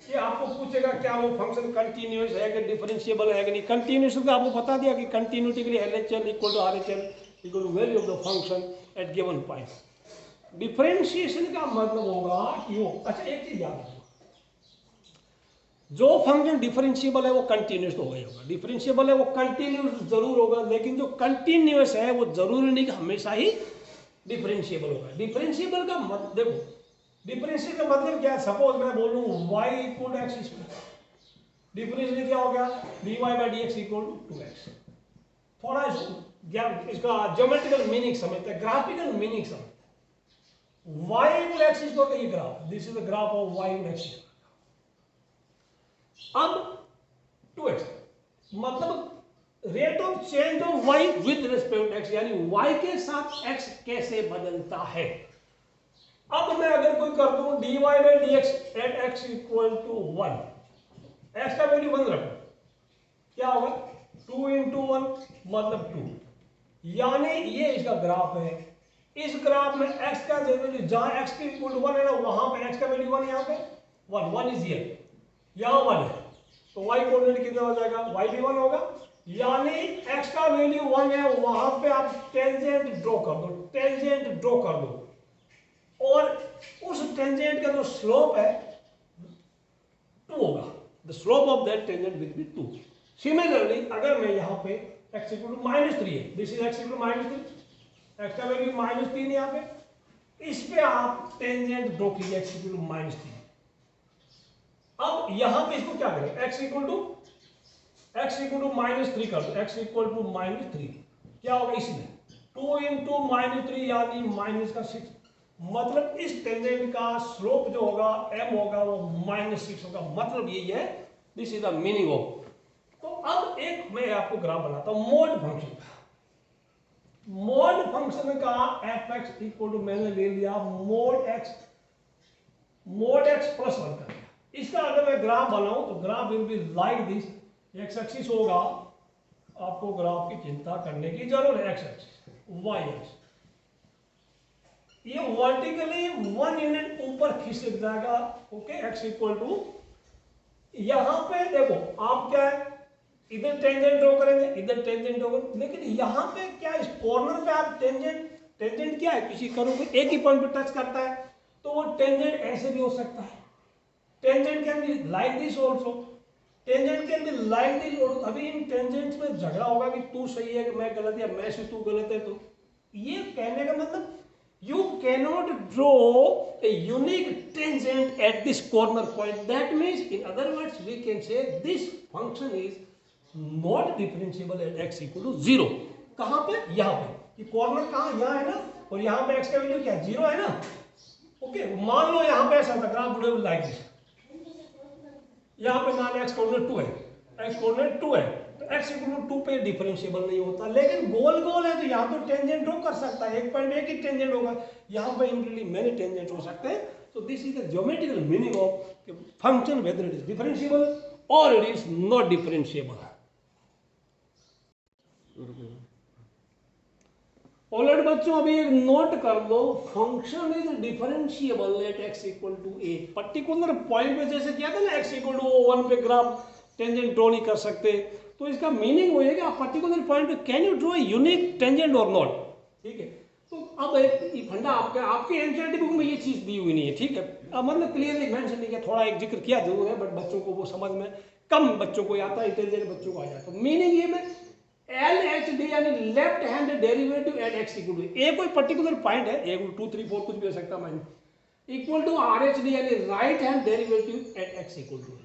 कि आपको पूछेगा क्या वो फंक्शन कंटिन्यूअस है कि डिफरेंशिएबल है कि नहीं। कंटिन्यूअस का आपको बता दिया कि कंटिन्यूटी के लिए LHL equal to RHL equal to value of the function at given point. Differentiation का मतलब होगा कि वो, अच्छा एक चीज याद रखो, जो फंक्शन डिफरेंशिएबल है वो कंटिन्यूअस तो होगा, डिफरेंशिएबल है वो कंटिन्यूअस जरूर होगा, लेकिन जो कंटिन्यूअस है वो जरूरी नहीं कि हमेशा ही डिफरेंशिएबल होगा। डिफरेंशिएबल का मतलब देखो, डिफरेंशियल का मतलब क्या है, सपोज मैं बोलूं y equal to x square, differential क्या हो गया dy/dx इक्वल टू 2x। थोड़ा इसका ज्योमेट्रिकल मीनिंग समझते हैं, ग्राफिकल मीनिंग समझते हैं। y इक्वल एक्स स्क्वायर का ये graph, this is the graph of y equal x. अब 2x मतलब rate of change of y with respect x, यानी y के साथ x कैसे बदलता है। अब मैं अगर कोई कर दूं dy/dx at x equal to 1, x का वैल्यू 1 रखो, क्या होगा 2 × 1 मतलब 2, यानी ये इसका ग्राफ है। इस ग्राफ में x का वैल्यू जहां x की इक्वल टू 1 है ना, वहां पे x का वैल्यू 1, यहां पे 1 इज हियर, यहां 1 है, तो y कोऑर्डिनेट कितना हो जाएगा, y भी 1 होगा, यानी x का वैल्यू 1 है, वहां पे आप टेंजेंट ड्रॉ कर दो, और उस टेंजेंट का जो स्लोप है 2 होगा, the slope of that tangent will be 2। Similarly अगर मैं यहाँ पे x इक्वल टू -3 है, this is x equal to -3, x का वैल्यू -3 है यहाँ पे, इस पे आप टेंजेंट ड्रॉ कीजिए x इक्वल टू -3। अब यहाँ पे इसको क्या करें, x इक्वल टू -3 कर दो, x इक्वल टू -3 क्या होगा, इसमें 2 × -3 यानी -6, मतलब इस टेंजेंट का स्लोप जो होगा m होगा वो -6 होगा, मतलब यही है, this is the meaning of. तो अब एक मैं आपको ग्राफ बनाता हूं मोड फंक्शन का। मोड फंक्शन का fx इक्वल टू मैंने ले लिया मोड x प्लस 1 का, इसका अगर मैं ग्राफ बनाऊं तो graph will be like this, x axis होगा, आपको ग्राफ की चिंता करने की जरूरत है, एक्स एक्सिस वाई एक्सिस, ये वर्टिकली 1 यूनिट ऊपर खिसक जाएगा, ओके, x इक्वल टू, यहां पे देखो आप क्या है, इधर टेंजेंट ड्रॉ करेंगे, इधर टेंजेंट ड्रॉ करेंगे, लेकिन यहां पे क्या इस कॉर्नर पे आप टेंजेंट क्या है, किसी कर्व को एक ही पॉइंट पे टच करता है, तो वो टेंजेंट ऐसे भी हो सकता है, tangent can be like this also, tangent can be like this. और अभी इन टेंजेंट्स में झगड़ा होगा कि तू सही है कि मैं गलत, या मैं से तू गलत है, तो ये कहने का मतलब You cannot draw a unique tangent at this corner point. That means, in other words, we can say this function is not differentiable at x equal to 0. कहाँ पे? यहाँ पे. ये कॉर्नर कहाँ? यहाँ है ना, और यहाँ पे x का वैल्यू क्या? 0 है ना. ओके, मान लो यहाँ पे ऐसा था, graph would have like this. यहाँ पे मान x कोऑर्डिनेट 2 है, x कोऑर्डिनेट 2 है, तो x इक्वल टू 2 पे डिफरेंशिएबल नहीं होता. लेकिन गोल गोल है तो यहाँ तो टेंजेंट ड्रॉ कर सकता है, एक पॉइंट में एक ही टेंजेंट होगा, यहाँ पे इनके मेनी टेंजेंट हो सकते हैं. तो this is the geometrical meaning of function whether it is differentiable और it is not differentiable. Already बच्चों अभी एक नोट कर दो, function is differentiable at x equal to a. Particular point पे जैसे किया था ना, x इक्वल टू 1 पे ग्राफ टेंजेंट ड्रॉ नहीं कर सकते, तो इसका मीनिंग वो है कि आप पर्टिकुलर पॉइंट पे can you draw unique tangent और नॉट. ठीक है, तो अब एक फंडा आपके एनसीईआरटी बुक में ये चीज दी हुई नहीं है. ठीक है, अब मतलब क्लियरली मेंशन नहीं किया, थोड़ा एक जिक्र किया जरूर है, बट बच्चों को वो समझ में कम बच्चों को आता है, इंटेलिजेंट बच्चों को आ जाता है. मीनिंग ये में LHD यानी left hand derivative at x equal to a. कोई पर्टिकुलर पॉइंट है, ए 2 3 4 कुछ भी हो सकता है, इक्वल टू RHD यानी right hand derivative at x equal to.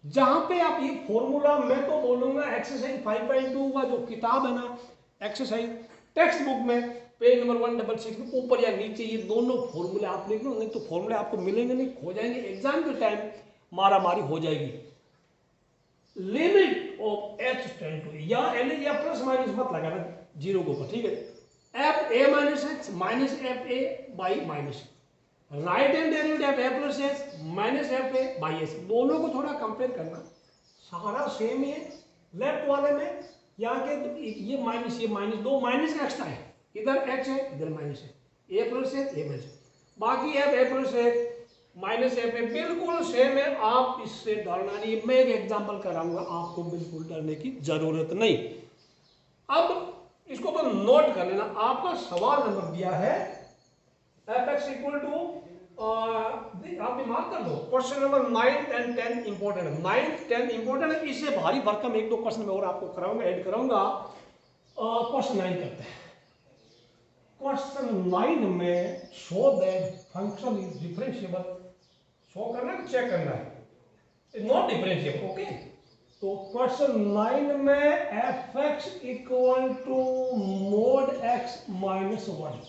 जहां पे आप ये फॉर्मूला, मैं तो बोलूंगा एक्सरसाइज 5.2 का जो किताब है ना, एक्सरसाइज टेक्स्ट बुक में पेज नंबर 166 में ऊपर या नीचे ये दोनों फॉर्मूले आप लिख लो, नहीं तो फॉर्मूले आपको मिलेंगे नहीं, खो जाएंगे, एग्जाम के टाइम मारा मारी हो जाएगी. Limit of h tend to, या एल या प्लस माइनस मत लगाना जीरो के ऊपर. ठीक है, f a minus x minus f a by minus right hand derivative f a plus s minus f a by s. दोनों को थोड़ा कंपेयर करना, सारा सेम ही है. लेफ्ट वाले में यहाँ के ये माइनस दो माइनस का एक्स्ट्रा है, इधर एक्स है इधर माइनस है, ए प्लस है ए माइनस, बाकी एफ ए प्लस है माइनस एफ ए बिल्कुल सेम है. आप इससे डरना नहीं, मैं एक एग्जांपल कराऊंगा, आपको बिल्कुल डरने की जरूरत नहीं. अब इसको तो नोट कर लेना. आपका सवाल नंबर दिया है एफ एक्स इक्वल टू, आप मार्क कर दो. क्वेश्चन नंबर 9 एंड 10 इंपॉर्टेंट है. 9 10 इंपॉर्टेंट है, इससे भारी भरकम एक दो क्वेश्चन में और आपको कराऊंगा, ऐड कराऊंगा. क्वेश्चन 9 करते हैं. क्वेश्चन 9 में show that function is differentiable. Show करना है, चेक करना है, नॉट डिफरेंशिएबल. ओके, तो क्वेश्चन 9 में f x equal to mod x minus 1,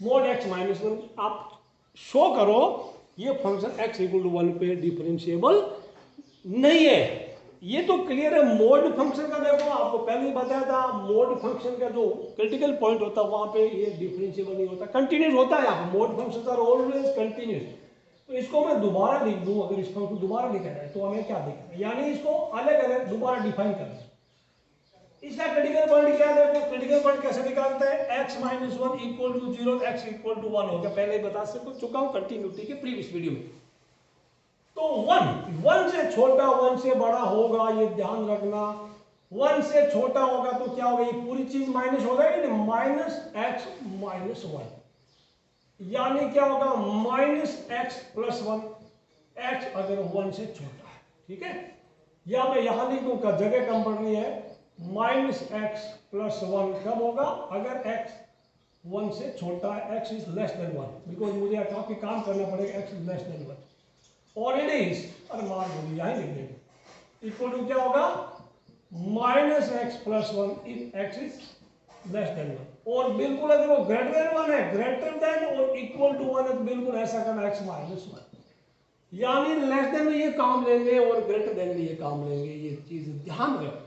mod x minus 1 आप शो करो. ये फंक्शन एक्स इक्वल टू 1 पे डिफरेंशिएबल नहीं है. ये तो क्लियर है. मोड फंक्शन का देखो, आपको पहले ही बताया था, मोड फंक्शन का जो क्रिटिकल पॉइंट होता है वहां पे ये डिफरेंशिएबल नहीं होता, कंटिन्यूस होता है. यहाँ mod function are always continuous. तो इसको मैं दोबारा लिख दूं, अगर इसको दोबारा लिखा जाए तो हमें क्या दिखा, यानी इसको अलग अलग दोबारा डिफाइन करना. इसका क्रिटिकल पॉइंट क्या देखो, क्रिटिकल पॉइंट कैसे निकालते हैं, x minus 1 equal to 0, x equal to 1 हो गया. पहले ही बता चुका हूं कंटिन्यूटी के प्रीवियस वीडियो में. तो 1 से छोटा 1 से बड़ा होगा, ये ध्यान रखना. 1 से छोटा होगा तो क्या होगा, ये पूरी चीज माइनस हो जाएगी, माइनस एक्स माइनस 1, यानी क्या होगा माइनस एक्स प्लस 1, एक्स अगर 1 से छोटा है. ठीक है, या मैं यहां लिख दूंगा, जगह कम पड़नी है. माइनस एक्स प्लस 1 कब होगा, अगर x 1 से छोटा है, x is less than 1, because मुझे काफी काम करना पड़ेगा, x इज लेस देन 1. और इट इज, अरे मान लो यहां लिख देंगे, इक्वल टू क्या होगा minus x plus 1 if x is less than 1. और बिल्कुल अगर वो ग्रेटर देन 1 है, ग्रेटर देन और इक्वल टू 1 है, तो बिल्कुल ऐसा करना x माइनस 1, यानी लेस देन में ये काम लेंगे और ग्रेटर देन में ये काम लेंगे. ये चीज ध्यान रखना.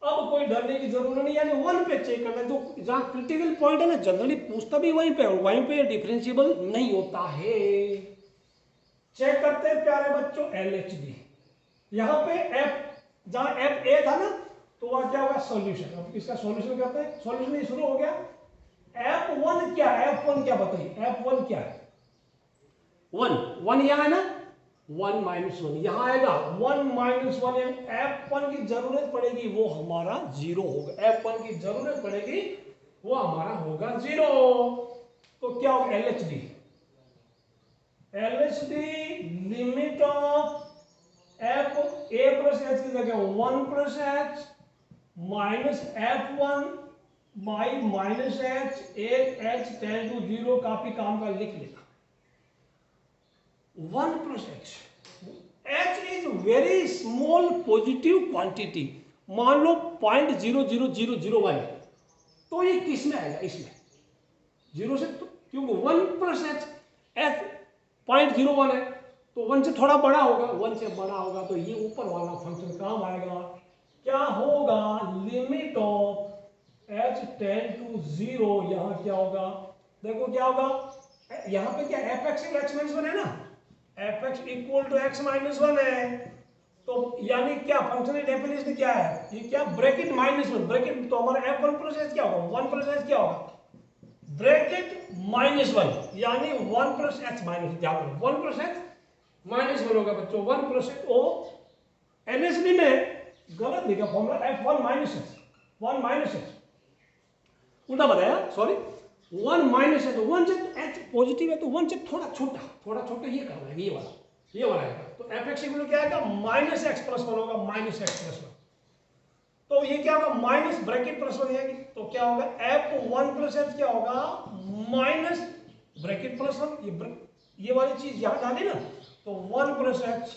अब कोई डरने की जरूरत नहीं, यानी 1 पे चेक करना. तो जहां क्रिटिकल पॉइंट है ना, जनरली पूछता भी वहीं पे, और वहीं पे डिफरेंशिएबल नहीं होता है. चेक करते हैं प्यारे बच्चों LHD. यहां पे f, जहां f a था ना, तो वह क्या होगा सॉल्यूशन. अब इसका सॉल्यूशन करते हैं. सॉल्यूशन ही शुरू हो गया. f1 क्या है, f1 क्या बताइए, f1 क्या है, 1 यहां है ना, 1 माइनस 1 यहां आएगा, 1 माइनस 1, f1 की जरूरत पड़ेगी वो हमारा 0 होगा. f1 की जरूरत पड़ेगी वो हमारा होगा 0. तो क्या होगा LHD, limit of f a plus h की जगह 1 plus h minus f1 by minus h, h tends to zero, काफी काम का लिख लेना। 1 plus h, h is very small positive quantity, मान लो 0.00001, तो ये किस में आएगा? इसमें जीरो से, तो क्योंकि 1 प्लस एच, एच 0.01 है, तो 1 से थोड़ा बड़ा होगा, 1 से बड़ा होगा तो ये ऊपर वाला फंक्शन काम आएगा। क्या होगा? Limit of h tends to zero, यहां क्या होगा? देखो क्या होगा, यहां पे क्या f x x minus one है ना, f x equal to x minus one है, तो यानी क्या फंक्शन डेफिनेशन क्या है? ये क्या ब्रैकेट माइनस वन, ब्रैकेट, तो हमारा एफ वन प्लस एच क्या होगा? 1 प्लस एच क्या होगा? ब्रैकेट माइनस वन, यानी 1 प्लस एच माइनस, क्या होगा? 1 प्लस एच माइनस वन होगा बच्चों, 1 प्लस एच। ओ एनएसडी में गलत लिखा formula, F one minus H, 1 minus H, उल्टा बताया, सॉरी, 1 माइनस एच, 1 से एच पॉजिटिव है तो 1 से थोड़ा छोटा, थोड़ा छोटा ये करना है, ये वाला आएगा, तो एफ एक्स इक्वल क्या आएगा? माइनस एक्स प्लस वन होगा, माइनस एक्स प्लस वन, तो ये क्या होगा? माइनस ब्रैकेट प्लस वन आएगी, तो क्या होगा? एफ वन प्लस एच क्या होगा? माइनस ब्रैकेट प्लस वन, ये वाली चीज यहां डाली ना, तो 1 प्लस एच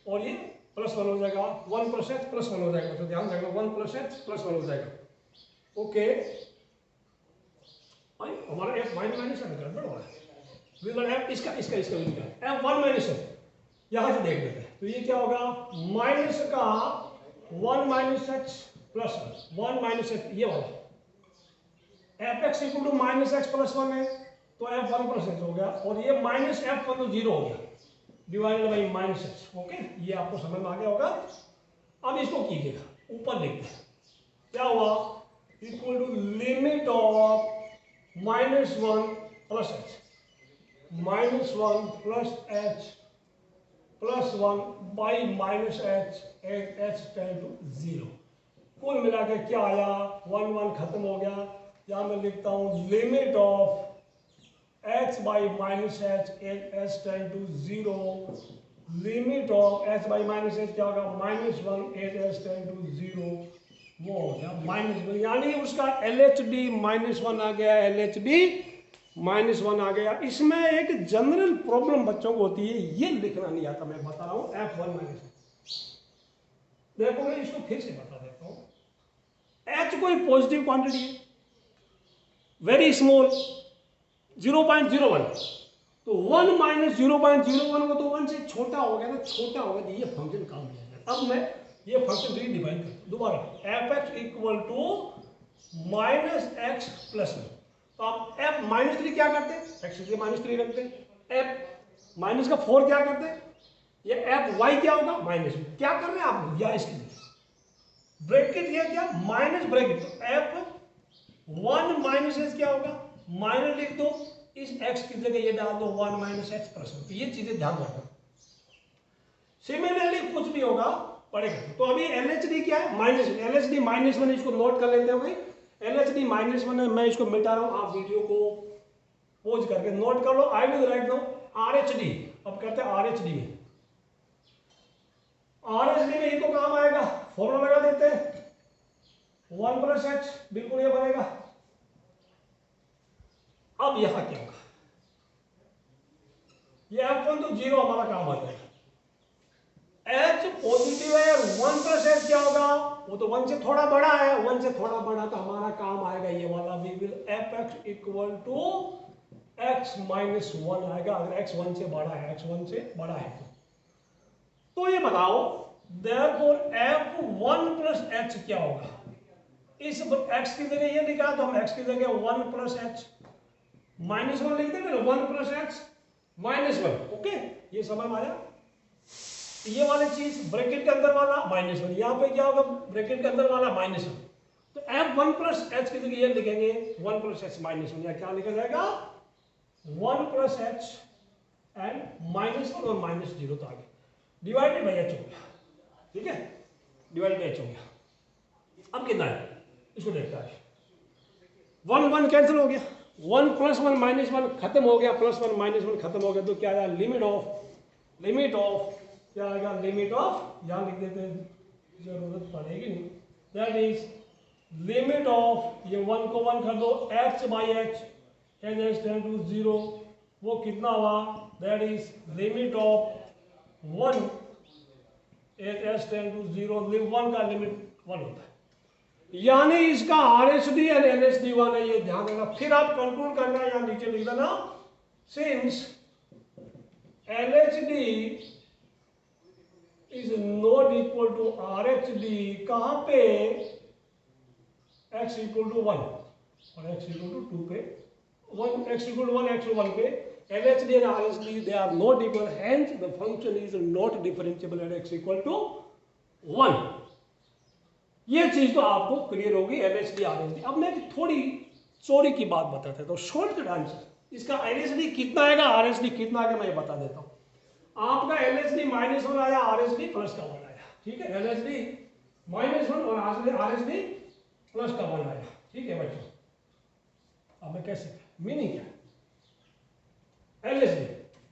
और ये प्लस वन हो जाएगा, 1 प्लस एच प्लस वन हो जाएगा, तो ध्यान रखना 1 प्लस एच प्लस वन हो जाएगा। ओके, हमारा एफ माइनस माइनस गड़बड़ हो रहा है, विल एफ इसका इसका इसका एफ वन माइनस एच, यहां से देख लेते हैं, तो ये क्या होगा? माइनस का 1 minus h plus one, 1 minus h, ये वाला f x equal to minus x plus one है, तो एफ वन प्लस एच हो गया, और ये माइनस एफ वन तो जीरो हो गया, divided by minus H. Okay, ये आपको समझ में आ गया होगा। अब इसको कीजिएगा, ऊपर लिखते हैं, क्या हुआ? Equal to limit of minus one plus h, minus one plus h plus one by minus h, h tends to zero, कुल मिला के क्या आया? 1 1 खत्म हो गया, यहां मैं लिखता हूं limit of h by minus h, h tends to zero, limit of h by minus h क्या होगा? Minus one, h tends to zero, वो हो गया माइनस वन, यानी उसका L H D minus one आ गया, L H D minus one आ गया। इसमें एक जनरल प्रॉब्लम बच्चों को होती है, ये लिखना नहीं आता, मैं बता रहा हूं एफ वन माइनस, देखो मैं इसको फिर से बता देता हूं। एच कोई पॉजिटिव क्वांटिटी है, वेरी स्मॉल 0.01, तो 1 माइनस 0.01 को तो 1 से छोटा हो गया, तो छोटा हो गया तो ये फंक्शन काम किया जाए। अब मैं ये फंक्शन रीडिफाइन करता हूं दोबारा, f x equal to minus x plus one, तो आप एफ माइनस थ्री क्या करते हैं? एक्स के माइनस थ्री रखते हैं, एफ माइनस का 4 क्या करते हैं? ये एफ वाई क्या होगा? माइनस, क्या कर रहे हैं आप? या इसके लिए ब्रैकेट, ये क्या? माइनस ब्रैकेट, तो एफ वन माइनस एच क्या होगा? माइनस लिख दो, इस एक्स की जगह ये डाल दो 1 माइनस एच प्लस वन, तो ये चीजें ध्यान रखना। सिमिलरली कुछ भी होगा पड़ेगा, तो अभी एल एच डी क्या है? Minus, L H D minus one, इसको नोट कर लेते हो भाई, L H D minus one है, मैं इसको मिटा रहा हूं, आप वीडियो को पोज करके नोट कर लो। आई विल राइट दो आर एच डी, अब करते हैं आर एच डी में, आर एच डी में ये तो काम आएगा, फॉर्मूला लगा देते हैं 1 प्लस एच, बिल्कुल ये बनेगा। अब यहां क्या होगा? ये एफ वन तो जीरो हमारा काम आता है, एच पॉजिटिव है, 1 प्लस एच क्या होगा? वो तो 1 से थोड़ा बड़ा है, 1 से थोड़ा बड़ा तो हमारा काम आएगा ये वाला, we will f x equal to x minus one आएगा, अगर एक्स 1 से बड़ा है, एक्स 1 से बड़ा है तो ये बताओ, देयरफॉर एफ 1 प्लस एच क्या होगा? इस एक्स की जगह ये लिखा तो हम एक्स की जगह 1 प्लस एच माइनस वन लिख देंगे, 1 plus h minus one. Okay, ये समझ में आया? ये वाली चीज ब्रैकेट के अंदर वाला माइनस वन, यहां पे क्या होगा? ब्रैकेट के अंदर वाला माइनस वन, तो एफ 1 प्लस एच की जगह ये लिखेंगे 1 प्लस एच माइनस वन, या क्या लिखा जाएगा? 1 plus H and minus one और माइनस जीरो, तो आगे डिवाइडेड बाई एच हो गया, ठीक है, डिवाइडेड बाई एच हो गया। अब कितना है इसको देखता है, 1 1 कैंसिल हो गया, 1 प्लस 1 माइनस 1 खत्म हो गया, प्लस 1 माइनस 1 खत्म हो गया, तो क्या आया? लिमिट ऑफ क्या आएगा? लिमिट ऑफ, यहां लिख देते हैं, जरूरत पड़ेगी नहीं, दैट इज लिमिट ऑफ ये 1 को 1 कर दो h by h as h tend to 0, वो कितना हुआ, that is limit of 1 as h tend to 0, 1 का लिमिट 1 होता है, यानी इसका RHD एंड LHD 1 है, ये ध्यान रखना। फिर आप कंट्रोल करना है, यहाँ नीचे लिख देना, since LHD is not equal to RHD, कहां पे, x इक्वल टू 1 और x इक्वल टू 2 पे, 1 x इक्वल टू 1 x 1 पे, LHD and RHD they are not equal, hence the function is not differentiable at x equal to 1। ये चीज तो आपको clear होगी LHD RHD। अब मैं थोड़ी चोरी की बात बताता हूँ, शॉर्टकट आंसर, इसका LHD कितना आएगा, RHD कितना आएगा, मैं बता देता हूँ। आपका LHD -1 आया, RHD +1 आया, ठीक है, LHD -1 और RHD +1 आया, ठीक है बच्चों। अब मैं कैसे, मीनिंग क्या है, LHD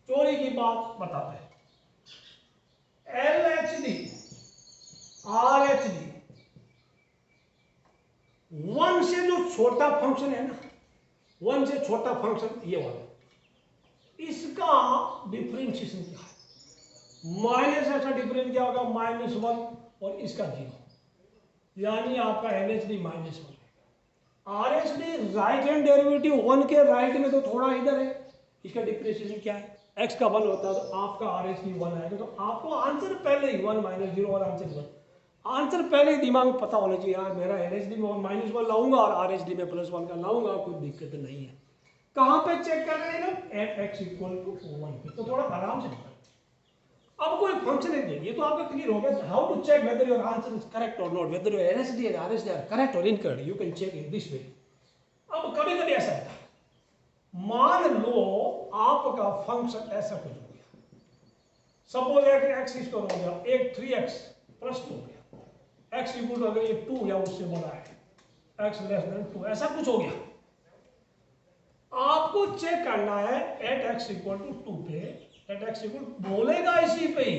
चोरी की बात बताते हैं, LHD RHD 1 से जो छोटा फंक्शन है ना, 1 से छोटा फंक्शन ये वाला, इसका डिफरेंशिएशन क्या है, माइनस ऐसा डिफरेंस क्या होगा, -1 और इसका 0, यानी आपका LHD -1। RHD right hand derivative 1 के राइट में तो थोड़ा इधर है, इसका डिफरेंशिएशन क्या है, x का 1 होता है तो आपका RHD 1 आएगा, तो आपको आंसर पहले ही 1 - 0 और आंसर 1, आंसर पहले ही दिमाग में पता होना चाहिए, यार मेरा LHD में -1 लाऊंगा और RHD में +1 का लाऊंगा, कोई दिक्कत नहीं है। कहां पे चेक कर रहे हैं ना, एट x इक्वल टू 1 पे, तो थोड़ा आराम से निकाल। अब कोई फंक्शन है, ये तो आपका क्लियर हो गया, how to check whether your answer is correct और नॉट, whether your LHD and RHD are correct और incorrect, you can check in this way. अब कभी कभी ऐसा होता है, मान लो आपका फंक्शन ऐसा कुछ हो गया, सपोज एक x स्क्वायर हो गया, एक 3x + 2 हो गया, x इक्वल टू अगर ये 2 या उससे बड़ा है, x < 2, ऐसा कुछ हो गया, आपको चेक करना है एट x इक्वल टू 2 पे, एट x इक्वल बोलेगा इसी पे ही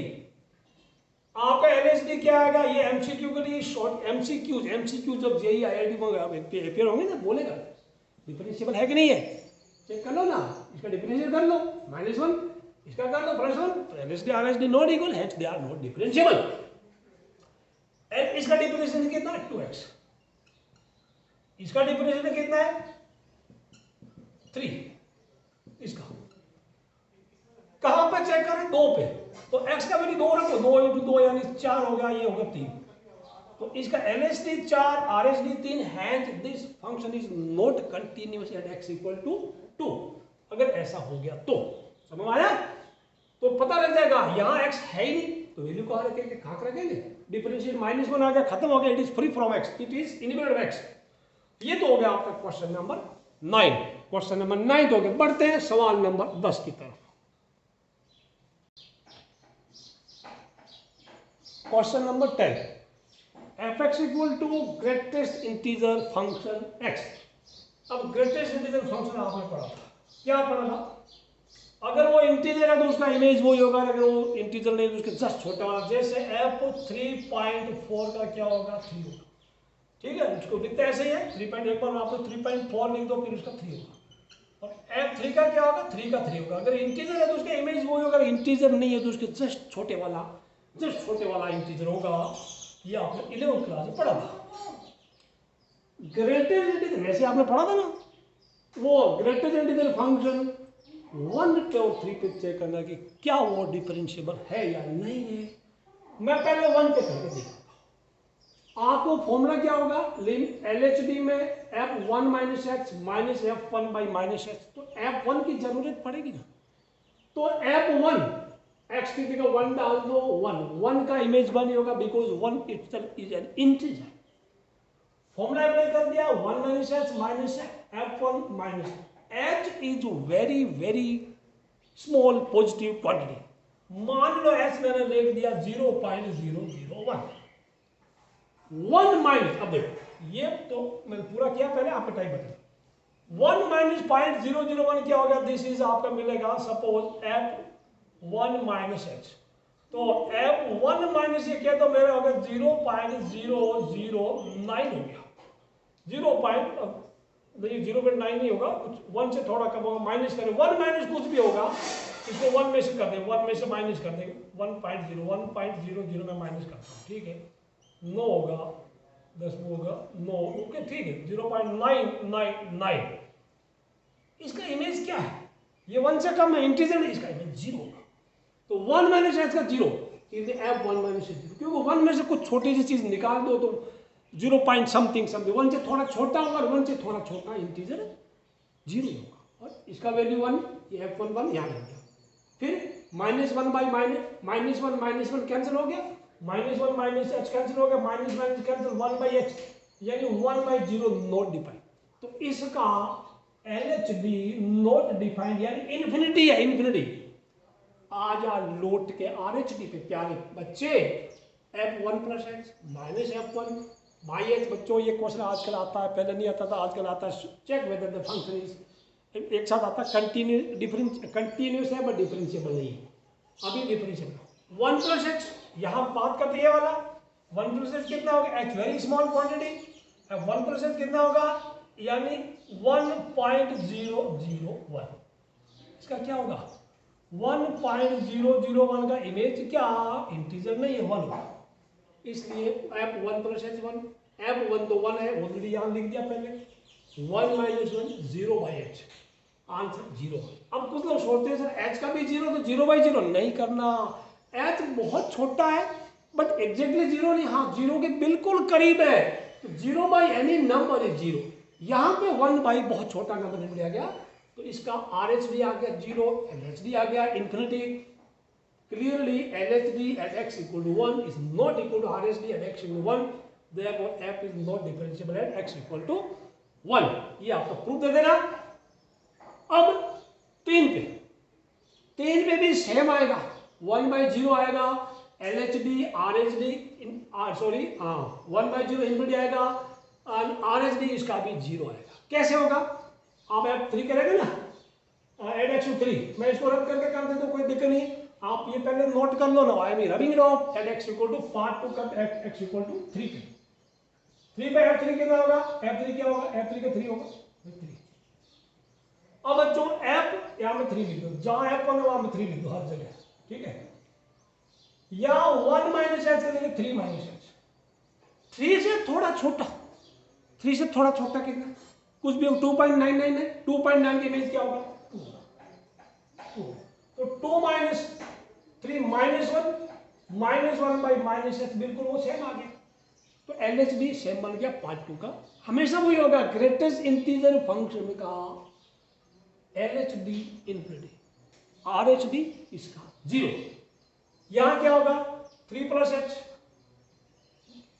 आपका LHD क्या आएगा, ये MCQ के लिए शॉर्ट MCQ जब JEE IIT में अपेयर होंगे ना, बोलेगा डिफरेंशिएबल है कि नहीं है, चेक कर लो ना, इसका डिफरेंशिएट कर लो, -1 इसका कर लो +1, तो LHD RHD not equal, hence they are not differentiable. इसका डिफरेंशिएशन कितना है, 2x, इसका डिफरेंशिएशन कितना है 3, इसका कहां पे चेक करें, 2 पे, तो x का वैल्यू 2 रखो, 2 × 2 यानी 4 हो गया, ये हो गया 3, तो इसका LHD 4 RHD 3, hence this function is not continuous at x equal to 2। अगर ऐसा हो गया तो समझ आया, तो पता लग जाएगा यहां x है ही नहीं, तो वैल्यू कहां रखेंगे, कहां रखेंगे, डिफरेंशिएट -1 आ गया, खत्म हो गया, it is free from x, it is inward x। ये तो हो गया आपका क्वेश्चन नंबर 9, क्वेश्चन नंबर 9 तो हो गया। बढ़ते हैं सवाल नंबर 10 की तरफ। Question number 10, f(x) equal to greatest integer function x। अब ग्रेटेस्ट इंटीजर फंक्शन आपने पढ़ा था, क्या पढ़ा था, अगर वो इंटीजर है तो उसका इमेज वही होगा, अगर वो इंटीजर नहीं तो उसके जस्ट छोटा होगा, जैसे f 3.4 का क्या होगा, 3 होगा, ठीक है, उसको लिखते ऐसे ही है, 3.1 पर आप 3.4 लिख दो, फिर उसका 3 होगा, और f3 का क्या होगा, 3 का 3 होगा। अगर इंटीजर है तो उसका इमेज वही होगा, अगर इंटीजर नहीं है तो उसके जस्ट छोटे वाला इंटीजर होगा। ये आपने 11th क्लास में पढ़ा था। ग्रेटेस्ट इंटीजर वैसे आपने पढ़ा था ना, वो ग्रेटेस्ट इंटीजर फंक्शन 1 पे और 3 पे चेक करना कि क्या वो डिफरेंशिएबल है या नहीं है। मैं पहले 1 पे करके दिखाता हूं, आपको फॉर्मूला क्या होगा, LHD में f1 - x minus f1 by -x, तो f1 की जरूरत पड़ेगी ना, तो f1 x की जगह 1 डाल दो, 1 का इमेज 1 ही होगा, because 1 itself is an integer. Formula apply कर दिया, 1 - x minus f1 minus h is very very small positive quantity, मान लो h मैंने लिख दिया 0.001, 1 माइनस, अब देखो ये तो मैंने पूरा किया, पहले आपका टाइप बता, 1 माइनस 0.001 क्या होगा, दिस इज आपका मिलेगा सपोज f1 माइनस h, तो f1 माइनस ये क्या, तो मेरा होगा 0.009 हो गया, 0.9 नहीं होगा, कुछ 1 से थोड़ा कम होगा, माइनस करें, 1 माइनस कुछ भी होगा, इसको 1 में से कर दें, 1 में से माइनस कर देंगे, 1.00 में माइनस करता हूँ, ठीक है, 9 होगा, 10 होगा 9, ओके ठीक है, 0.999। इसका इमेज क्या है, ये 1 से कम है, इंटीजर है, इसका इमेज 0 होगा। तो 1 माइनस एच का 0, F1 माइनस एच, क्योंकि 1 में से कुछ छोटी सी चीज निकाल दो तो 0 पॉइंट समथिंग 1 से थोड़ा छोटा होगा, और 1 से थोड़ा छोटा इंटीजर 0 होगा, और इसका वैल्यू 1, ये F11 यहाँ लग गया। फिर -1 बाई -1 कैंसिल हो गया, -1 माइनस एच कैंसिल हो गया, माइनस कैंसिल, 1 बाई एच, यानी 1/0 नॉट डिफाइंड। तो इसका LHD नॉट डिफाइंड यानी इन्फिनिटी है, इन्फिनिटी। आजा लौट के RHD पे प्यारे बच्चे, F1 plus h minus F1 by H. बच्चों ये क्वेश्चन आजकल आता है, पहले नहीं आता था, आजकल आता है। Check whether the function is एक साथ आता है, कंटिन्यूस है बट डिफरेंशिएबल नहीं है, अभी डिफरेंशिएबल। 1 प्लस एच, यहाँ बात करते ये वाला 1 प्लस एच कितना होगा, H very small quantity, 1 plus H कितना होगा, यानी 1.001। इसका क्या होगा, 1.001 का इमेज क्या, इंटीजर नहीं है, 1 होगा, इसलिए F1 प्लस H1, F1 तो 1 है, ऑलरेडी यहाँ लिख दिया पहले, 1 माइनस 1 0 बाई एच, आंसर 0। अब कुछ लोग सोचते हैं सर H का भी 0 तो 0/0 नहीं करना, H बहुत छोटा है बट एग्जैक्टली 0 नहीं, हाँ 0 के बिल्कुल करीब है, तो 0 बाई एनी नंबर इज 0। यहाँ पे 1 बाई बहुत छोटा नंबर निकल लिया गया, तो इसका RHD आ गया 0, LHD आ गया infinity. Clearly, LHD at x equal to 1 is not equal to RHD at x equal to 1. Therefore, f is not differentiable at x equal to 1. ये आपको प्रूफ दे देना। अब 3 पे भी सेम आएगा, 1/0 आएगा, LHD RHD सॉरी 1/0 इन्फिनिटी आएगा, और RHD इसका भी 0 आएगा। कैसे होगा, आप F3 करेंगे ना, एड x to 3, मैं इसको रद्द करके कर देता हूँ, कोई दिक्कत नहीं, आप ये पहले नोट कर लो ना, I am rubbing it off, at x equal to 5 to cut x equal to 3 पे 3 पे F3 कितना होगा, F3 क्या होगा, F3 का 3 होगा 3। अब बच्चों F यहाँ में 3 लिख दो, जहां F1 है वहां में 3 लिख दो हर जगह, ठीक है, या 1 माइनस एच के लिए 3 माइनस एच, 3 से थोड़ा छोटा, 3 से थोड़ा छोटा कितना, कुछ भी 2.99 है, 2.9 के इमेज क्या होगा 2, तो 2 minus 3 minus 1 by minus H, बिल्कुल वो सेम आ गया, तो LHD सेम बन गया 5/2 का। हमेशा वही होगा, ग्रेटेस्ट इंटीजर फंक्शन का LHD इन्फिनिटी, RHD इसका 0। यहां क्या होगा 3 प्लस एच,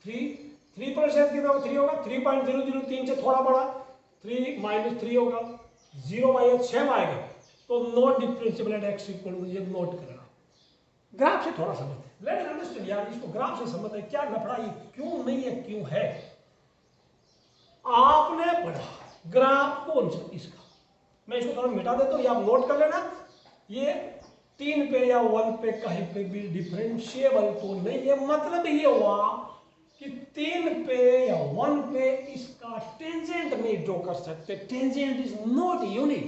3 प्लस एच कितना होगा 3 होगा, 3.003 से थोड़ा बड़ा, 3 माइनस 3 होगा, 0 बाई एच सेम आएगा, तो not differentiable at x equal to, ये नोट करना। ग्राफ से थोड़ा समझते हैं, लेट्स अंडरस्टैंड यार, इसको ग्राफ से समझते हैं, क्या लफड़ा ये क्यों नहीं है, क्यों है। आपने पढ़ा ग्राफ कौन सा इसका, मैं इसको थोड़ा मिटा देता हूं, ये आप नोट कर लेना, ये 3 पे या 1 पे कहीं पे भी डिफरेंशिएबल तो नहीं है, मतलब ये हुआ कि 3 पे या 1 पे इसका टेंजेंट नहीं ड्रॉ कर सकते, tangent is not unique.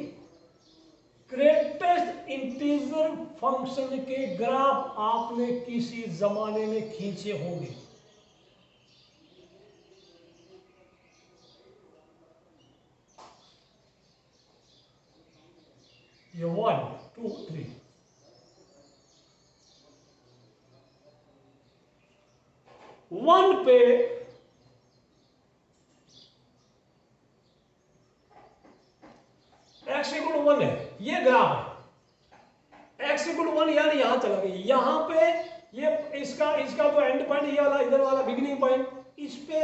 Greatest integer function के ग्राफ आपने किसी जमाने में खींचे होंगे, ये 1 2 3, 1 पे x इक्वल टू 1 है, ये ग्राफ है, x इक्वल टू 1 यानी यहां चला गया, यहां पे ये इसका तो एंड पॉइंट ये वाला, इधर वाला बिगिनिंग पॉइंट, इस पे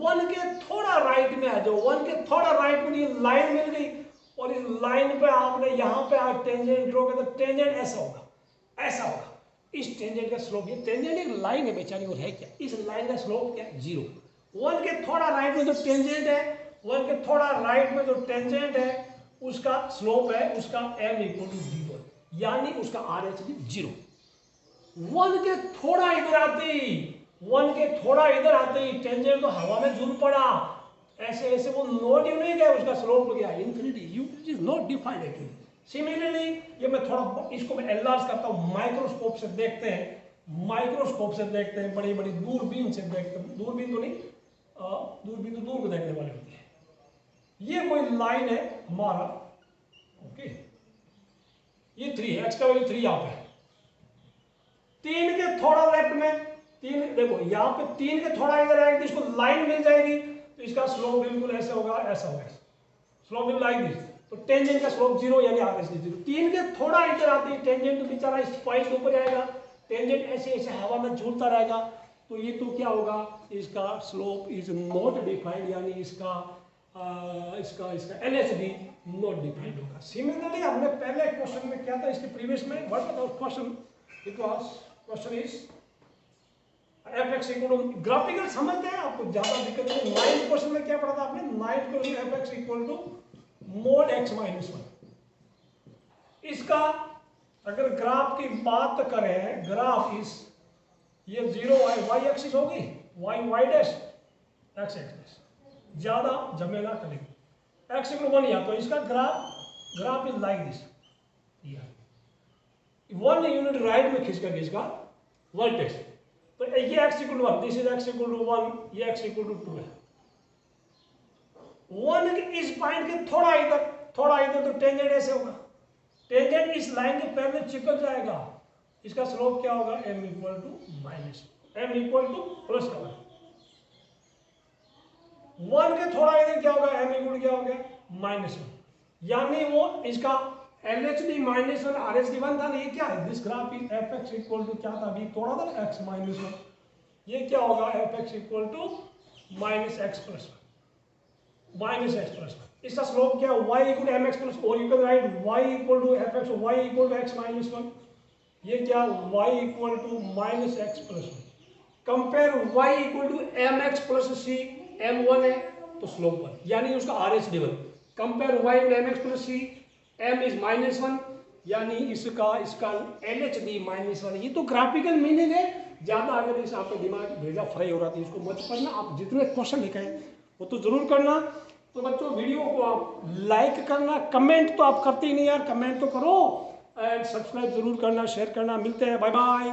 1 के थोड़ा राइट में आ जाओ, 1 के थोड़ा राइट में ये लाइन मिल गई, और इस लाइन पे आपने यहां पे आ टेंजेंट ड्रॉ किया, तो टेंजेंट ऐसा होगा, ऐसा होगा, इस टेंजेंट का स्लोप, ये टेंजेंट एक लाइन है बेचारी, और है क्या, इस लाइन का स्लोप क्या 0। 1 के थोड़ा राइट में जो टेंजेंट है, 1 के थोड़ा राइट में जो टेंजेंट है उसका स्लोप है, उसका m इक्वल टू 0, यानी उसका RHD 0। 1 के थोड़ा इधर आते ही, 1 के थोड़ा इधर आते ही टेंजेंट तो हवा में झूल पड़ा, ऐसे ऐसे वो नोट यू नहीं गया, उसका स्लोप गया infinity, you is not defined actually. Similarly ये मैं थोड़ा इसको मैं एनलार्ज करता हूँ, माइक्रोस्कोप से देखते हैं, माइक्रोस्कोप से देखते हैं, बड़ी बड़ी दूरबीन से देखते हैं, दूरबीन तो नहीं, दूरबीन तो दूर को देखने वाली होती है। ये कोई लाइन है हमारा, ओके, ये 3 है, एक्स का वैल्यू 3 यहाँ पे, 3 के थोड़ा लेफ्ट में, 3 देखो यहाँ पे 3 के थोड़ा इधर आएगी तो इसको लाइन मिल जाएगी, तो इसका स्लोप बिल्कुल ऐसे होगा, ऐसा होगा, स्लोप बिल्कुल लाइक दिस। तो टेंजेंट का स्लोप 0 यानी ऑब्वियसली 0। 3 के थोड़ा इधर आती है टेंजेंट, तो बेचारा इस पॉइंट के ऊपर जाएगा, टेंजेंट ऐसे ऐसे हवा में झूलता रहेगा, तो ये तो क्या होगा, इसका स्लोप इज नॉट डिफाइंड, यानी इसका LHD नॉट डिफाइंड होगा। सिमिलरली हमने पहले क्वेश्चन में क्या था, इसके प्रीवियस में what was our question, it was question is fx equal to, graphical समझते हैं, आपको ज्यादा दिक्कत नहीं। 9th क्वेश्चन में क्या पढ़ा था आपने, 9th question fx equal to mod x minus 1। इसका अगर ग्राफ की बात करें, ग्राफ इस ये 0 y एक्सिस होगी, y डैश x एक्सिस, ज्यादा झमेला करेगी, x इक्वल 1 या तो इसका graph is like this, 1 unit right में खींच करके इसका वर्टेक्स, तो ये x equal to 1, this is x equal to 1, ये x इक्वल टू 2 है। 1 इस पॉइंट के थोड़ा इधर तो टेंजेंट ऐसे होगा, टेंजेंट इस लाइन के पैरेलल चिपक जाएगा, इसका स्लोप क्या होगा, m equal to minus, m equal to plus का 1 के थोड़ा इधर क्या होगा, m इक्वल क्या हो गया, -1, यानी वो इसका LHD -1 RHD 1 था ना, ये क्या है, this graph is fx equal to क्या था अभी थोड़ा था x -1, ये क्या होगा fx equal to -x plus 1, इसका स्लोप क्या है, y equal to mx plus, और you can write y equal to fx, y equal to x -1, ये क्या y equal to -x plus 1, compare y equal to mx plus c, m1 है तो slope 1, यानी उसका RHD 1, compare y with mx plus c, m is -1, यानी इसका LHD -1। ये तो ग्राफिकल मीनिंग है, ज्यादा अगर इस आपका दिमाग भेजा फ्राई हो रहा था इसको मत पढ़ना, आप जितने क्वेश्चन लिखे हैं वो तो जरूर करना। तो बच्चों वीडियो को आप लाइक करना, कमेंट तो आप करते ही नहीं यार, कमेंट तो करो, एंड सब्सक्राइब जरूर करना, शेयर करना। मिलते हैं, बाय बाय।